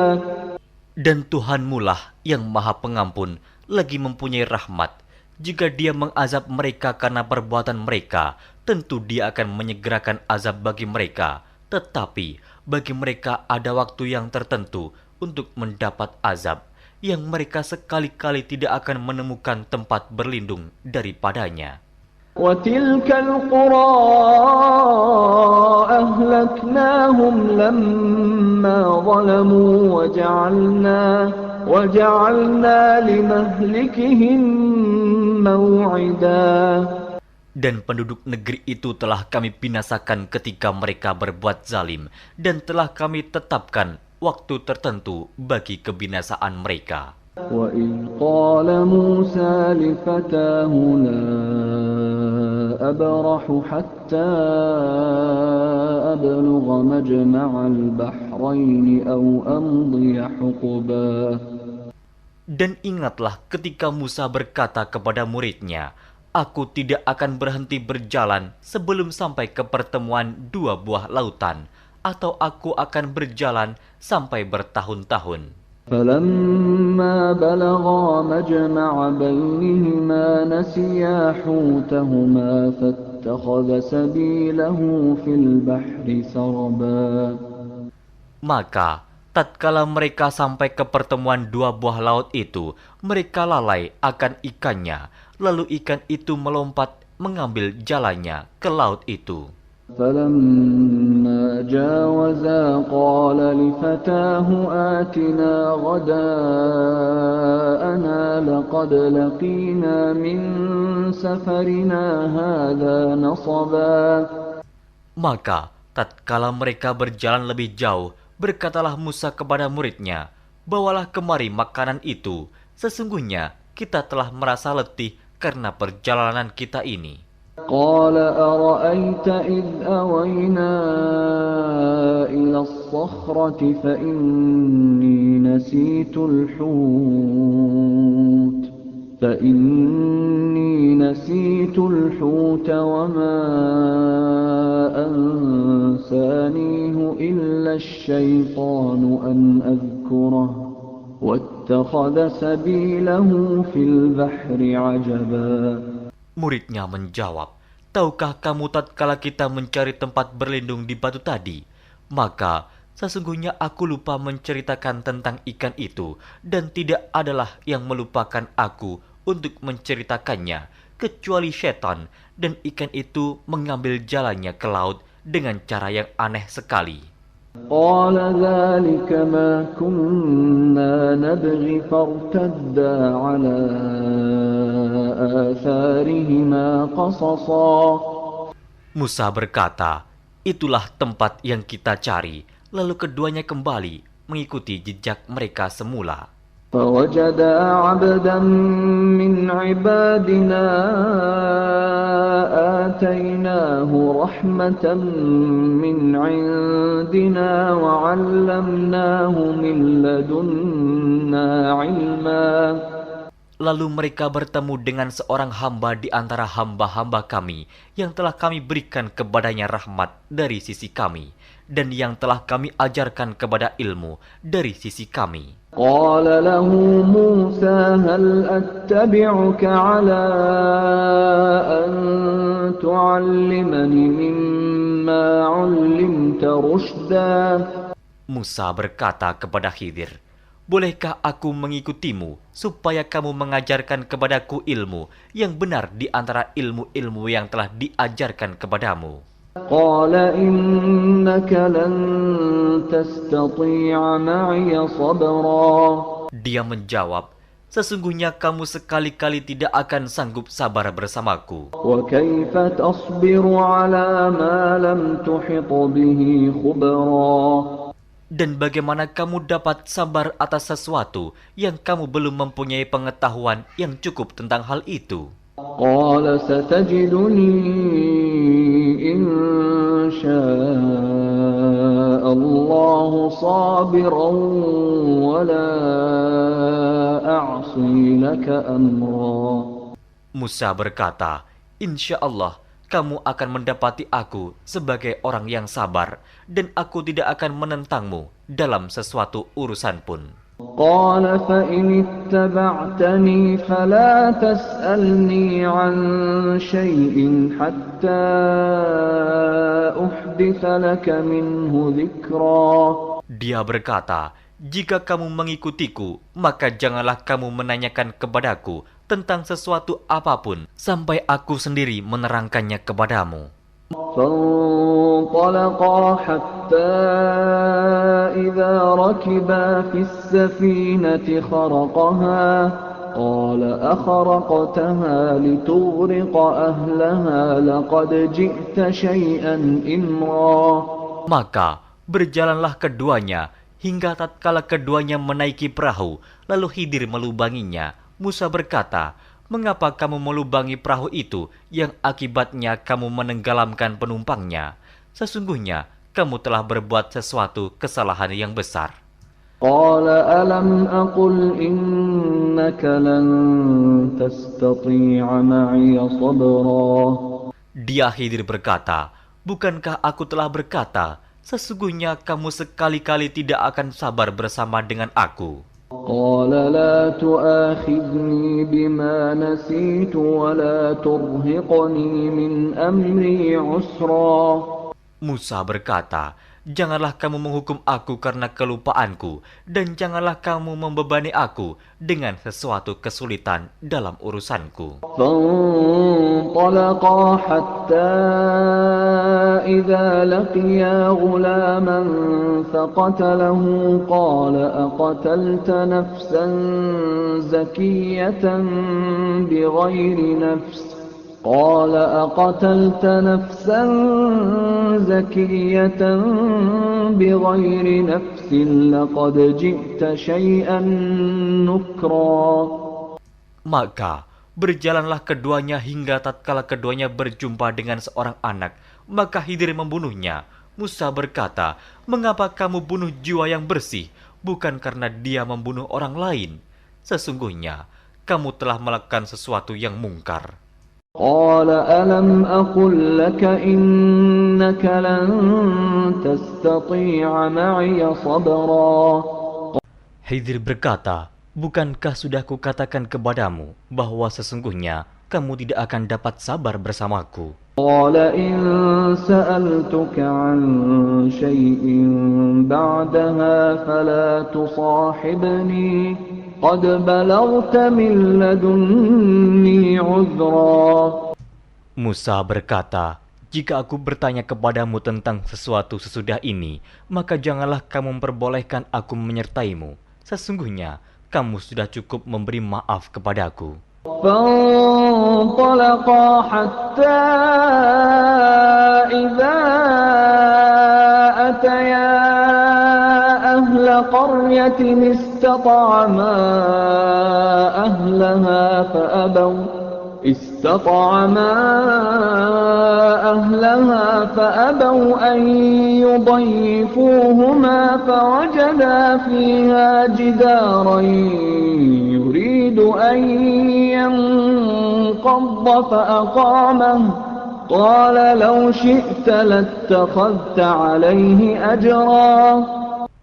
Dan Tuhanmulah yang Maha Pengampun lagi mempunyai rahmat. Jika dia mengazab mereka karena perbuatan mereka, tentu dia akan menyegerakan azab bagi mereka. Tetapi bagi mereka ada waktu yang tertentu untuk mendapat azab, yang mereka sekali-kali tidak akan menemukan tempat berlindung daripadanya. وَتِلْكَ الْقُرَىٰ أَهْلَكْنَاهُمْ لَمَّا ظَلَمُوا وَجَعَلْنَا لِمَهْلِكِهِم مَّوْعِدًا. Dan penduduk negeri itu telah kami binasakan ketika mereka berbuat zalim, dan telah kami tetapkan waktu tertentu bagi kebinasaan mereka. وَإِذْ قَالَ مُوسَى لِفَتَاهُ لَا أَبْرَحُ حَتَّى أَبْلُغَ مَجْمَعَ الْبَحْرَيْنِ أَوْ أَمْضِيَ حُقُبًا. Dan ingatlah ketika Musa berkata kepada muridnya, "Aku tidak akan berhenti berjalan sebelum sampai ke pertemuan dua buah lautan, atau aku akan berjalan sampai bertahun-tahun." فَلَمَّا بَلَغَا مَجْمَعَ بَيْنِهِمَا نَسِيَا حُوتَهُمَا فَاتَّخَذَ سَبِيلَهُ فِي الْبَحْرِ سَرَبًا. Maka tatkala mereka sampai ke pertemuan dua buah laut itu, mereka lalai akan ikannya, lalu ikan itu melompat mengambil jalannya ke laut itu. فَلَمَّا جَاوَزَا قَالَ لِفَتَاهُ آتِنَا غَدَاءَنَا لَقَدْ لَقِينَا مِنْ سَفَرِنَا هَذَا نَصَبًا. Maka tatkala mereka berjalan lebih jauh, berkatalah Musa kepada muridnya, "Bawalah kemari makanan itu. Sesungguhnya kita telah merasa letih karena perjalanan kita ini." قال أرأيت إذ أوينا إلى الصخرة فإني نسيت الحوت وما أنسانيه إلا الشيطان أن أذكره واتخذ سبيله في البحر عجبا. Muridnya menjawab, "Tahukah kamu tatkala kita mencari tempat berlindung di batu tadi? Maka sesungguhnya aku lupa menceritakan tentang ikan itu, dan tidak adalah yang melupakan aku untuk menceritakannya, kecuali setan, dan ikan itu mengambil jalannya ke laut dengan cara yang aneh sekali." قال ذلك ما كنا نبغي فارتدا على آثارهما قصصا. Musa berkata, "Itulah tempat yang kita cari." Lalu keduanya kembali mengikuti jejak mereka semula. فوجدا عبدا من عبادنا آتيناه رحمة من عندنا وعلمناه من لدنا علما. Lalu mereka bertemu dengan seorang hamba di antara hamba-hamba kami yang telah kami berikan kepadanya rahmat dari sisi kami, dan yang telah kami ajarkan kepada ilmu dari sisi kami. قال له موسى هل أتبعك على أن تعلمني مما علمت رشدا. Musa berkata kepada Khidir, "Bolehkah aku mengikutimu supaya kamu mengajarkan kepadaku ilmu yang benar di antara ilmu-ilmu yang telah diajarkan kepadamu?" قال إنك لن تستطيع معي صبرا. Dia menjawab, "Sesungguhnya kamu sekali-kali tidak akan sanggup sabar bersamaku. وكيف تصبر على ما لم تحط به خبرا. Dan bagaimana kamu dapat sabar atas sesuatu yang kamu belum mempunyai pengetahuan yang cukup tentang hal itu?" قال ستجدني إن شاء الله صابرا ولا أعصي لك أمرا. Musa berkata, "Insya Allah kamu akan mendapati aku sebagai orang yang sabar, dan aku tidak akan menentangmu dalam sesuatu urusan pun." قال فإن اتبعتني فلا تسألني عن شيء حتى أحدث لك منه ذكرا. Dia berkata, "Jika kamu mengikutiku, maka janganlah kamu menanyakan kepadaku tentang sesuatu apapun sampai aku sendiri menerangkannya kepadamu." فانطلقا حتى إذا ركبا في السفينة خرقها قال أخرقتها لتغرق أهلها لقد جئت شيئا إمرا. Maka berjalanlah keduanya hingga tatkala keduanya menaiki perahu, lalu Khidir melubanginya. Musa berkata, "Mengapa kamu melubangi perahu itu yang akibatnya kamu menenggelamkan penumpangnya? Sesungguhnya kamu telah berbuat sesuatu kesalahan yang besar." قال ألم أقل إنك لن تستطيع معي صبرا. Dia Khidir berkata, "Bukankah aku telah berkata, sesungguhnya kamu sekali-kali tidak akan sabar bersama dengan aku?" قال لا تؤاخذني بما نسيت ولا ترهقني من أمري عسرا. Musa berkata, "Janganlah kamu menghukum aku karena kelupaanku, dan janganlah kamu membebani aku dengan sesuatu kesulitan dalam urusanku." فانطلقا حتى إذا لقيا غلاما فقتله قال أقتلت نفسا زكية بغير نفس قال أقتلت نفسا زكية بغير نفس لقد جئت شيئا نكرا. Maka berjalanlah keduanya hingga tatkala keduanya berjumpa dengan seorang anak. Maka Khidir membunuhnya. Musa berkata, "Mengapa kamu bunuh jiwa yang bersih? Bukan karena dia membunuh orang lain. Sesungguhnya kamu telah melakukan sesuatu yang mungkar." قال ألم أقل لك إنك لن تستطيع معي صبرا. Khidir berkata, "Bukankah sudah kukatakan kepadamu bahwa sesungguhnya kamu tidak akan dapat sabar bersamaku?" قال إن سألتك عن شيء بعدها فلا تصاحبني قد بلغت من لدني عذرا. Musa berkata, "Jika aku bertanya kepadamu tentang sesuatu sesudah ini, maka janganlah kamu memperbolehkan aku menyertaimu. Sesungguhnya kamu sudah cukup memberi maaf kepadaku." فانطلقا حتى إذا أتيا أهل قرية استطعما أهلها فأبوا أن يضيفوهما فوجدا فيها جدارا يريد أن ينقض فأقامه قال لو شئت لاتخذت عليه أجرا.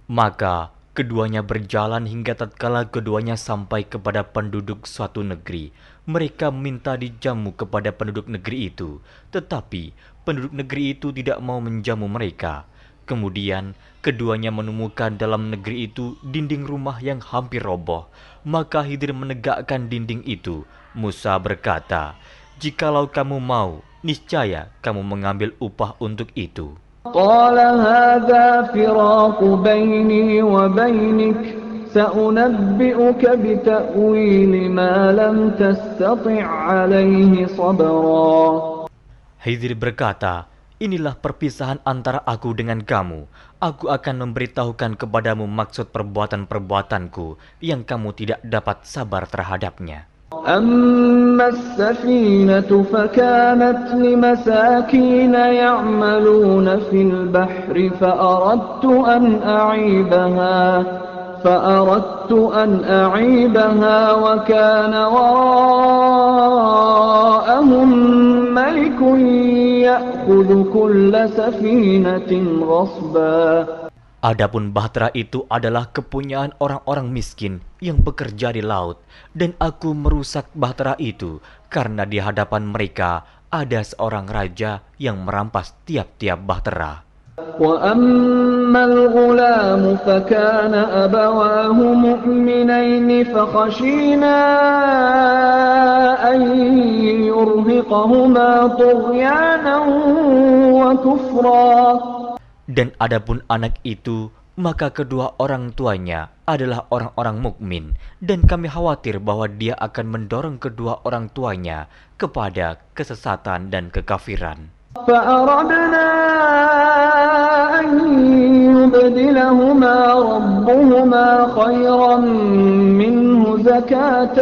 Maka keduanya berjalan hingga tatkala keduanya sampai kepada penduduk suatu negeri. Mereka minta dijamu kepada penduduk negeri itu, tetapi penduduk negeri itu tidak mau menjamu mereka. Kemudian keduanya menemukan dalam negeri itu dinding rumah yang hampir roboh. Maka Khidir menegakkan dinding itu. Musa berkata, "Jikalau kamu mau, niscaya kamu mengambil upah untuk itu." قال هذا فراق بيني وبينك سأنبئك بتأويل ما لم تستطع عليه صبرا. Khidir berkata, "Inilah perpisahan antara aku dengan kamu. Aku akan memberitahukan kepadamu maksud perbuatan-perbuatanku yang kamu tidak dapat sabar terhadapnya." أما السفينة فكانت لمساكين يعملون في البحر فأردت أن أعيبها وكان وراءهم ملك يأخذ كل سفينة غصبا. Adapun bahtera itu adalah kepunyaan orang-orang miskin yang bekerja di laut, dan aku merusak bahtera itu karena di hadapan mereka ada seorang raja yang merampas tiap-tiap bahtera. وَأَمَّا الْغُلَامُ فَكَانَ أَبَوَاهُ مُؤْمِنَيْنِ فَخَشِينَا أَن يُرْهِقَهُمَا طُغْيَانًا وَكُفْرًا. Dan adapun anak itu, maka kedua orang tuanya adalah orang-orang mukmin, dan kami khawatir bahwa dia akan mendorong kedua orang tuanya kepada kesesatan dan kekafiran. فَأَرَدْنَا أَن يُبْدِلَهُمَا رَبُّهُمَا خَيْرًا مِّنْهُ زَكَاةً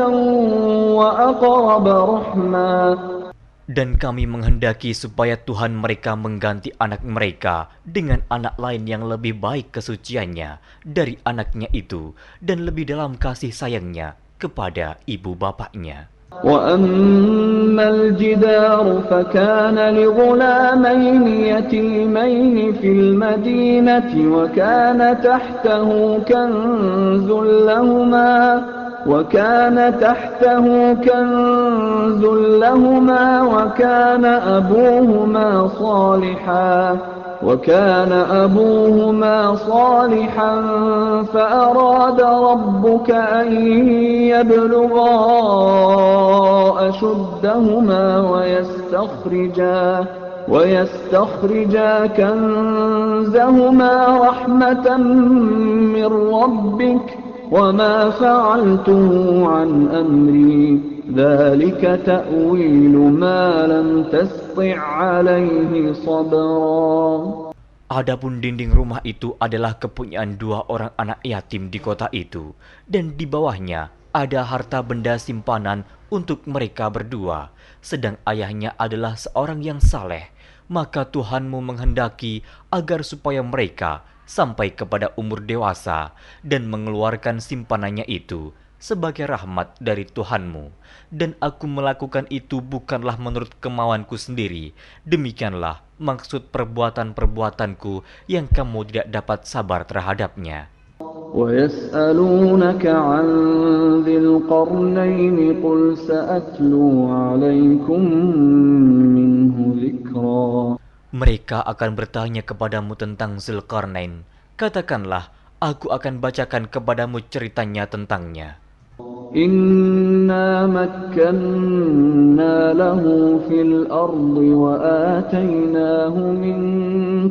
وَأَقْرَبَ رَحْمًا. Dan kami menghendaki supaya Tuhan mereka mengganti anak mereka dengan anak lain yang lebih baik kesuciannya dari anaknya itu dan lebih dalam kasih sayangnya kepada ibu bapaknya. وَأَمَّا الْجِدَارُ فَكَانَ لِغُلَامَيْنِ يَتِيمَيْنِ فِي الْمَدِينَةِ وَكَانَ تَحْتَهُ كنز لهما وكان أبوهما صالحا فأراد ربك أن يبلغا أشدهما ويستخرجا كنزهما رحمة من ربك وما فعلته عن أمري ذلك تأويل ما لم تسطع عليه صبرا. Adapun dinding rumah itu adalah kepunyaan 2 orang anak yatim di kota itu, dan di bawahnya ada harta benda simpanan untuk mereka berdua, sedang ayahnya adalah seorang yang saleh. Maka Tuhanmu menghendaki agar supaya mereka sampai kepada umur dewasa dan mengeluarkan simpanannya itu sebagai rahmat dari Tuhanmu. Dan aku melakukan itu bukanlah menurut kemauanku sendiri. Demikianlah maksud perbuatan-perbuatanku yang kamu tidak dapat sabar terhadapnya. وَيَسْأَلُونَكَ عَنْ ذِي الْقَرْنَيْنِ قُلْ سَأَتْلُو عَلَيْكُمْ مِنْهُ ذِكْرًا. Mereka akan bertanya kepadamu tentang Zulkarnain. Katakanlah, aku akan bacakan kepadamu ceritanya tentangnya. إِنَّا مَكَّنَّا لَهُ فِي الْأَرْضِ وَآتَيْنَاهُ مِنْ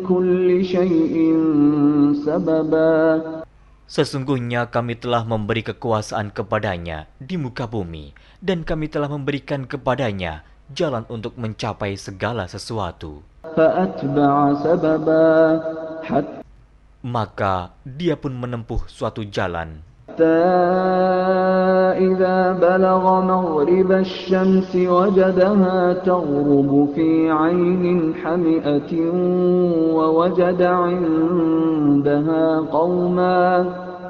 كُلِّ شَيْءٍ سَبَبًا. Sesungguhnya kami telah memberi kekuasaan kepadanya di muka bumi, dan kami telah memberikan kepadanya jalan untuk mencapai segala sesuatu. فَأَتْبَعَ سَبَبًا حَتَّى Maka dia pun menempuh suatu jalan. إِذَا بَلَغَ مَغْرِبَ الشَّمْسِ وَجَدَهَا تَغْرُبُ فِي عَيْنٍ حَمِئَةٍ وَوَجَدَ عِندَهَا قَوْمًا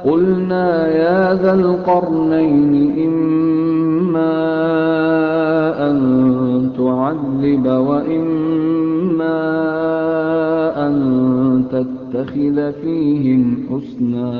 قُلْنَا يَا ذَا الْقَرْنَيْنِ إِمَّا أَن تُعَذِّبَ وَإِمَّا أَن تَتَّخِذَ فِيهِمْ حُسْنًا.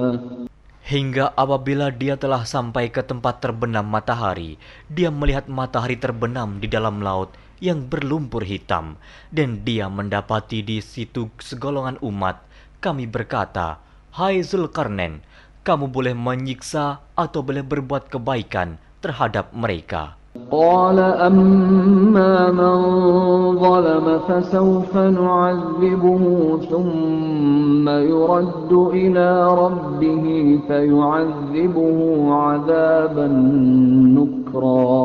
Hingga apabila dia telah sampai ke tempat terbenam matahari, dia melihat matahari terbenam di dalam laut yang berlumpur hitam, dan dia mendapati di situ segolongan umat. Kami berkata, "Hai Zulkarnain, kamu boleh menyiksa atau boleh berbuat kebaikan terhadap mereka." قال أما من ظلم فسوف نعذبه ثم يرد إلى ربه فيعذبه عذابا نكرا.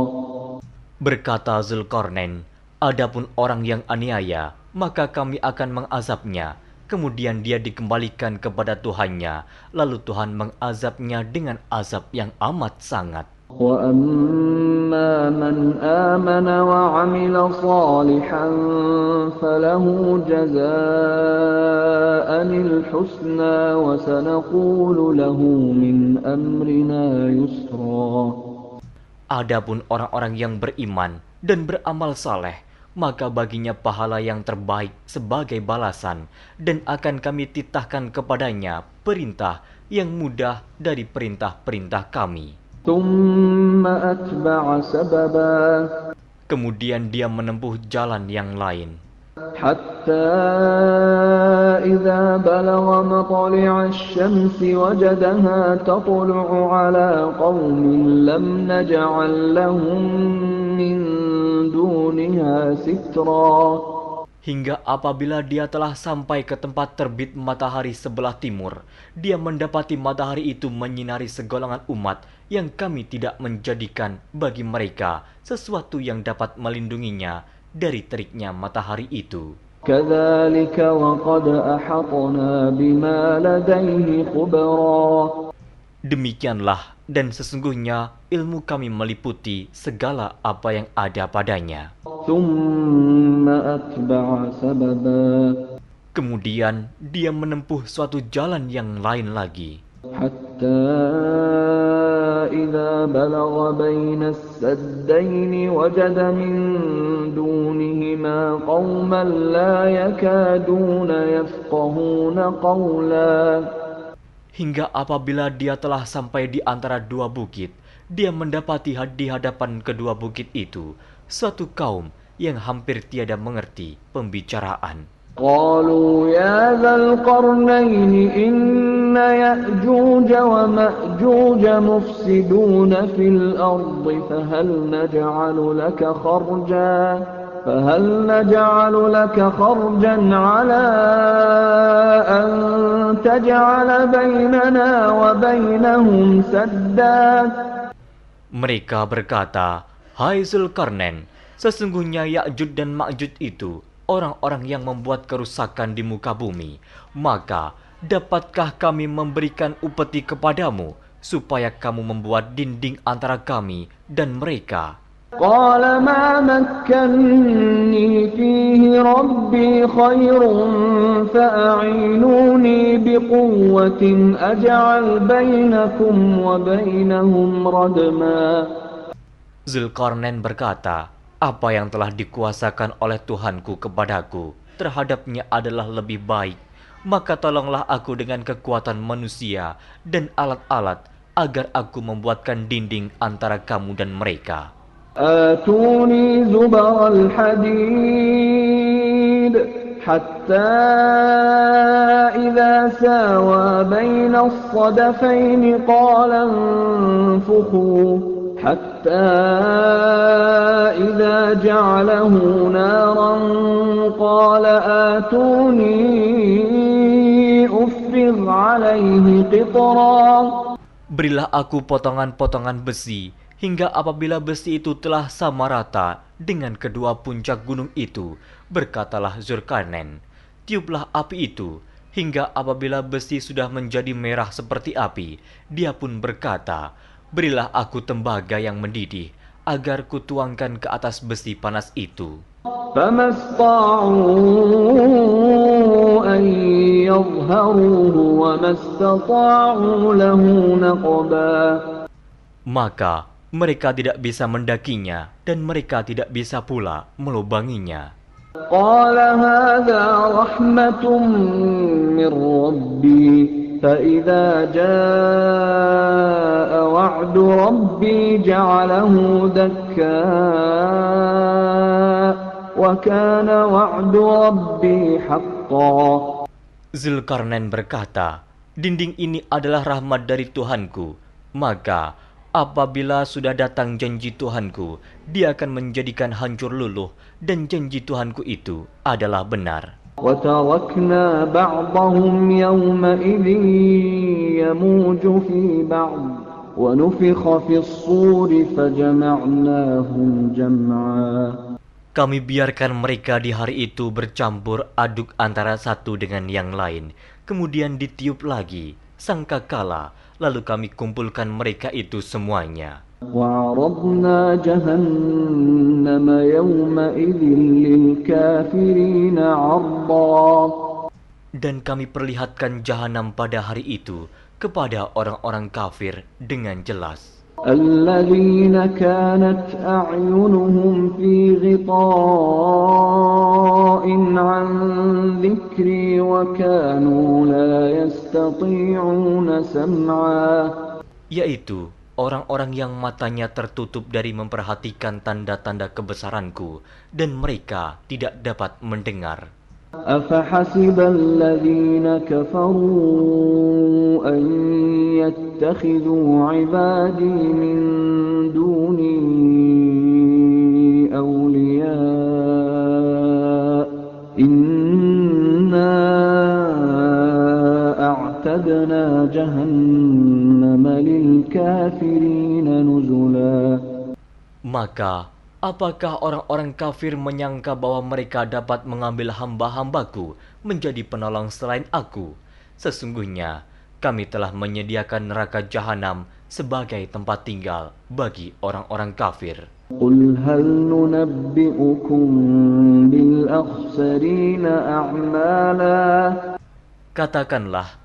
Berkata Zulkarnain, adapun orang yang aniaya, maka kami akan mengazabnya. Kemudian dia dikembalikan kepada Tuhannya, lalu Tuhan mengazabnya dengan azab yang amat sangat. وَأَمَّا مَنْ آمَنَ وَعَمِلَ صَالِحًا فَلَهُ جَزَاءً الْحُسْنَى وَسَنَقُولُ لَهُ مِنْ أَمْرِنَا يُسْرًا. Adapun orang-orang yang beriman dan beramal saleh, maka baginya pahala yang terbaik sebagai balasan, dan akan kami titahkan kepadanya perintah yang mudah dari perintah-perintah kami. ثُمَّ أَتْبَعَ سَبَبًا. Kemudian dia menempuh jalan yang lain. حَتَّى إِذَا بَلَغَ مَطْلِعَ الشَّمْسِ وَجَدَهَا تَطْلُعُ عَلَى قَوْمٍ لَمْ نَجْعَلْ لَهُم مِّن دُونِهَا سِتْرًا. Hingga apabila dia telah sampai ke tempat terbit matahari sebelah timur, dia mendapati matahari itu menyinari segolongan umat yang kami tidak menjadikan bagi mereka sesuatu yang dapat melindunginya dari teriknya matahari itu. كَذَلِكَ وَقَدْ أَحَطْنَا بِمَا لَدَيْهِ خُبْرًا. Demikianlah, dan sesungguhnya ilmu kami meliputi segala apa yang ada padanya. ثُمَّ أَتْبَعَ سَبَبًا. Kemudian dia menempuh suatu jalan yang lain lagi. حَتَّى إِذَا بَلَغَ بَيْنَ السَّدَّيْنِ وَجَدَ مِن دُونِهِمَا قَوْمًا لَّا يَكَادُونَ يَفْقَهُونَ قَوْلًا. Hingga apabila dia telah sampai di antara 2 bukit, dia mendapati di hadapan kedua bukit itu suatu kaum yang hampir tiada mengerti pembicaraan. قالوا يا ذا القرنين إن يأجوج ومأجوج مفسدون في الأرض فهل نجعل لك خرجا على أن تجعل بيننا وبينهم سدا. Mereka berkata, Hai Zulkarnain, sesungguhnya Ya'juj dan Ma'juj itu orang-orang yang membuat kerusakan di muka bumi. Maka, dapatkah kami memberikan upeti kepadamu, supaya kamu membuat dinding antara kami dan mereka? قال ما مكني فيه ربي خير فأعينوني بقوة أجعل بينكم وبينهم ردما. Zulkarnain berkata, apa yang telah dikuasakan oleh Tuhanku kepadaku terhadapnya adalah lebih baik. Maka tolonglah aku dengan kekuatan manusia dan alat-alat agar aku membuatkan dinding antara kamu dan mereka. آتوني زبر الحديد حتى إذا ساوى بين الصدفين قال انفخوا حتى إذا جعله نارا قال آتوني أفرغ عليه قطرا. Berilah aku potongan-potongan besi, hingga apabila besi itu telah sama rata dengan kedua puncak gunung itu, berkatalah Zulkarnain, tiuplah api itu, hingga apabila besi sudah menjadi merah seperti api, dia pun berkata, berilah aku tembaga yang mendidih, agar kutuangkan ke atas besi panas itu. فما استطاعوا أن يظهروه وما استطاعوا له نقبا. Maka mereka tidak bisa mendakinya dan mereka tidak bisa pula melubanginya. قال هذا رحمة من ربي فإذا جاء وعد ربي جعله دكا وكان وعد ربي حقا. Zulkarnain berkata, dinding ini adalah rahmat dari Tuhanku, maka apabila sudah datang janji Tuhanku, dia akan menjadikan hancur luluh, dan janji Tuhanku itu adalah benar. وتركنا بعضهم يومئذ يموج في بعض ونفخ في الصور فجمعناهم جمعا. Kami biarkan mereka di hari itu bercampur aduk antara satu dengan yang lain, kemudian ditiup lagi sangkakala, lalu kami kumpulkan mereka itu semuanya. وعرضنا جهنم يومئذ للكافرين عرضا. Dan kami perlihatkan jahanam pada hari itu kepada orang-orang kafir dengan jelas. الذين كانت أعينهم في غطاء عن ذكري وكانوا لا يستطيعون سمعا. Yaitu orang-orang yang matanya tertutup dari memperhatikan tanda-tanda kebesaranku, dan mereka tidak dapat mendengar. أفحسب الذين كفروا أن يتخذوا عبادي من دوني أولياء إنا أعتدنا جهنم للكافرين نزلا. Maka apakah orang-orang kafir menyangka bahwa mereka dapat mengambil hamba-hambaku menjadi penolong selain aku? Sesungguhnya kami telah menyediakan neraka jahanam sebagai tempat tinggal bagi orang-orang kafir. قل هل ننبئكم بالأخسرين أعمالا. Katakanlah,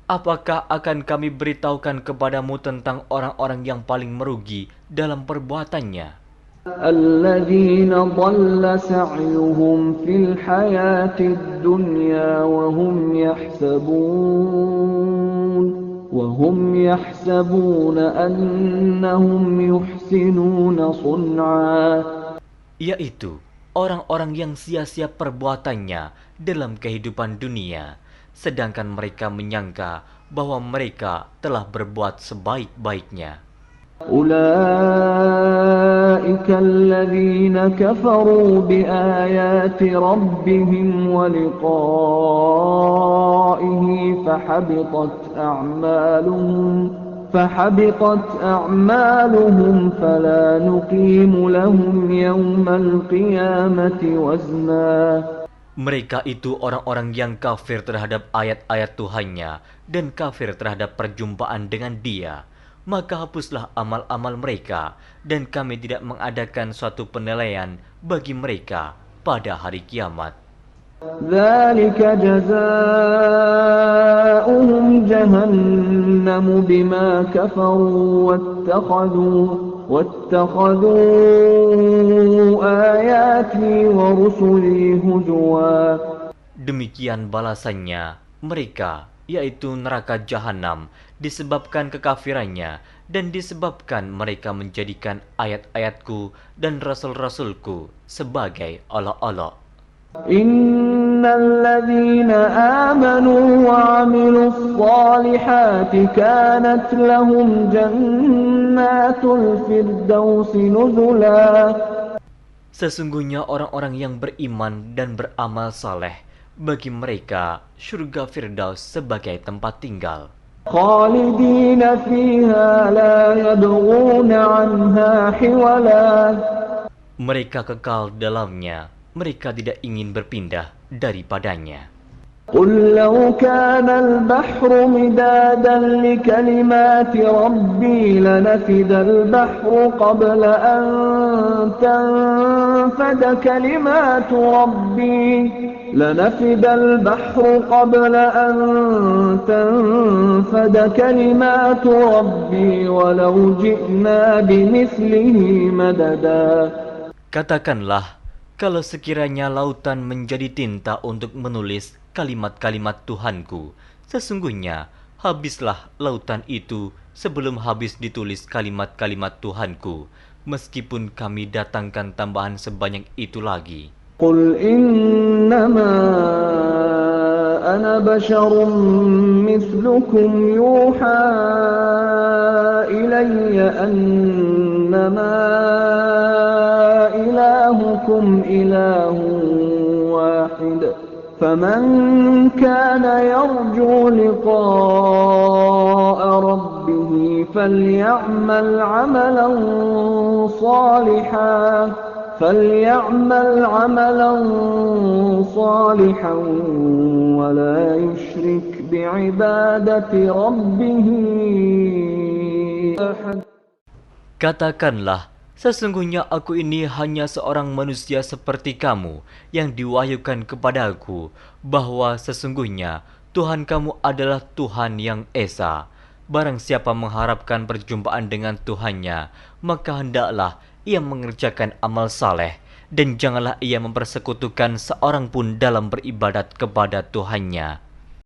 apakah akan kami beritahukan kepadamu tentang orang-orang yang paling merugi dalam perbuatannya? الذين ضل سعيهم في الحياة الدنيا وهم يحسبون أنهم يحسنون صنعا. Yaitu orang-orang yang sia-sia perbuatannya dalam kehidupan dunia, sedangkan mereka menyangka bahwa mereka telah berbuat sebaik-baiknya. أولئك الذين كفروا بآيات ربهم ولقائه فحبطت أعمالهم فحبطت أعمالهم فلا نقيم لهم يوم القيامة وزنا. Mereka itu orang-orang yang kafir terhadap ayat-ayat Tuhannya dan kafir terhadap perjumpaan dengan Dia. Maka hapuslah amal-amal mereka, dan kami tidak mengadakan suatu penilaian bagi mereka pada hari kiamat. ذلك جزاؤهم جهنم بما كفروا واتخذوا آياتي ورسلي هزوا. Demikian balasannya mereka, yaitu neraka jahanam, disebabkan kekafirannya dan disebabkan mereka menjadikan ayat-ayatku dan rasul-rasulku sebagai olok-olok. Innal ladzina amanu wa 'amilus shalihati kanat lahum jannatul firdausi nuzula. Sesungguhnya orang-orang yang beriman dan beramal saleh, bagi mereka surga Firdaus sebagai tempat tinggal. Khalidina fiha la yabghuna 'anha hiwala. Mereka kekal dalamnya, mereka tidak ingin berpindah daripadanya. قل لو كان البحر مدادا لكلمات ربي لنفد البحر قبل أن تنفد كلمات ربي ولو جئنا بمثله مددا. Katakanlah, kalau sekiranya lautan menjadi tinta untuk menulis kalimat-kalimat Tuhanku, sesungguhnya habislah lautan itu sebelum habis ditulis kalimat-kalimat Tuhanku, meskipun kami datangkan tambahan sebanyak itu lagi. Qul innama ana basyarum mithlukum yuha ilayya annama ilahukum ilahun wahid. فمن كان يرجو لقاء ربه فليعمل عملا صالحا ولا يشرك بعبادة ربه أحد. Katakanlah, sesungguhnya aku ini hanya seorang manusia seperti kamu yang diwahyukan kepadaku, bahwa sesungguhnya Tuhan kamu adalah Tuhan yang Esa. Barang siapa mengharapkan perjumpaan dengan Tuhannya, maka hendaklah ia mengerjakan amal saleh, dan janganlah ia mempersekutukan seorang pun dalam beribadat kepada Tuhannya.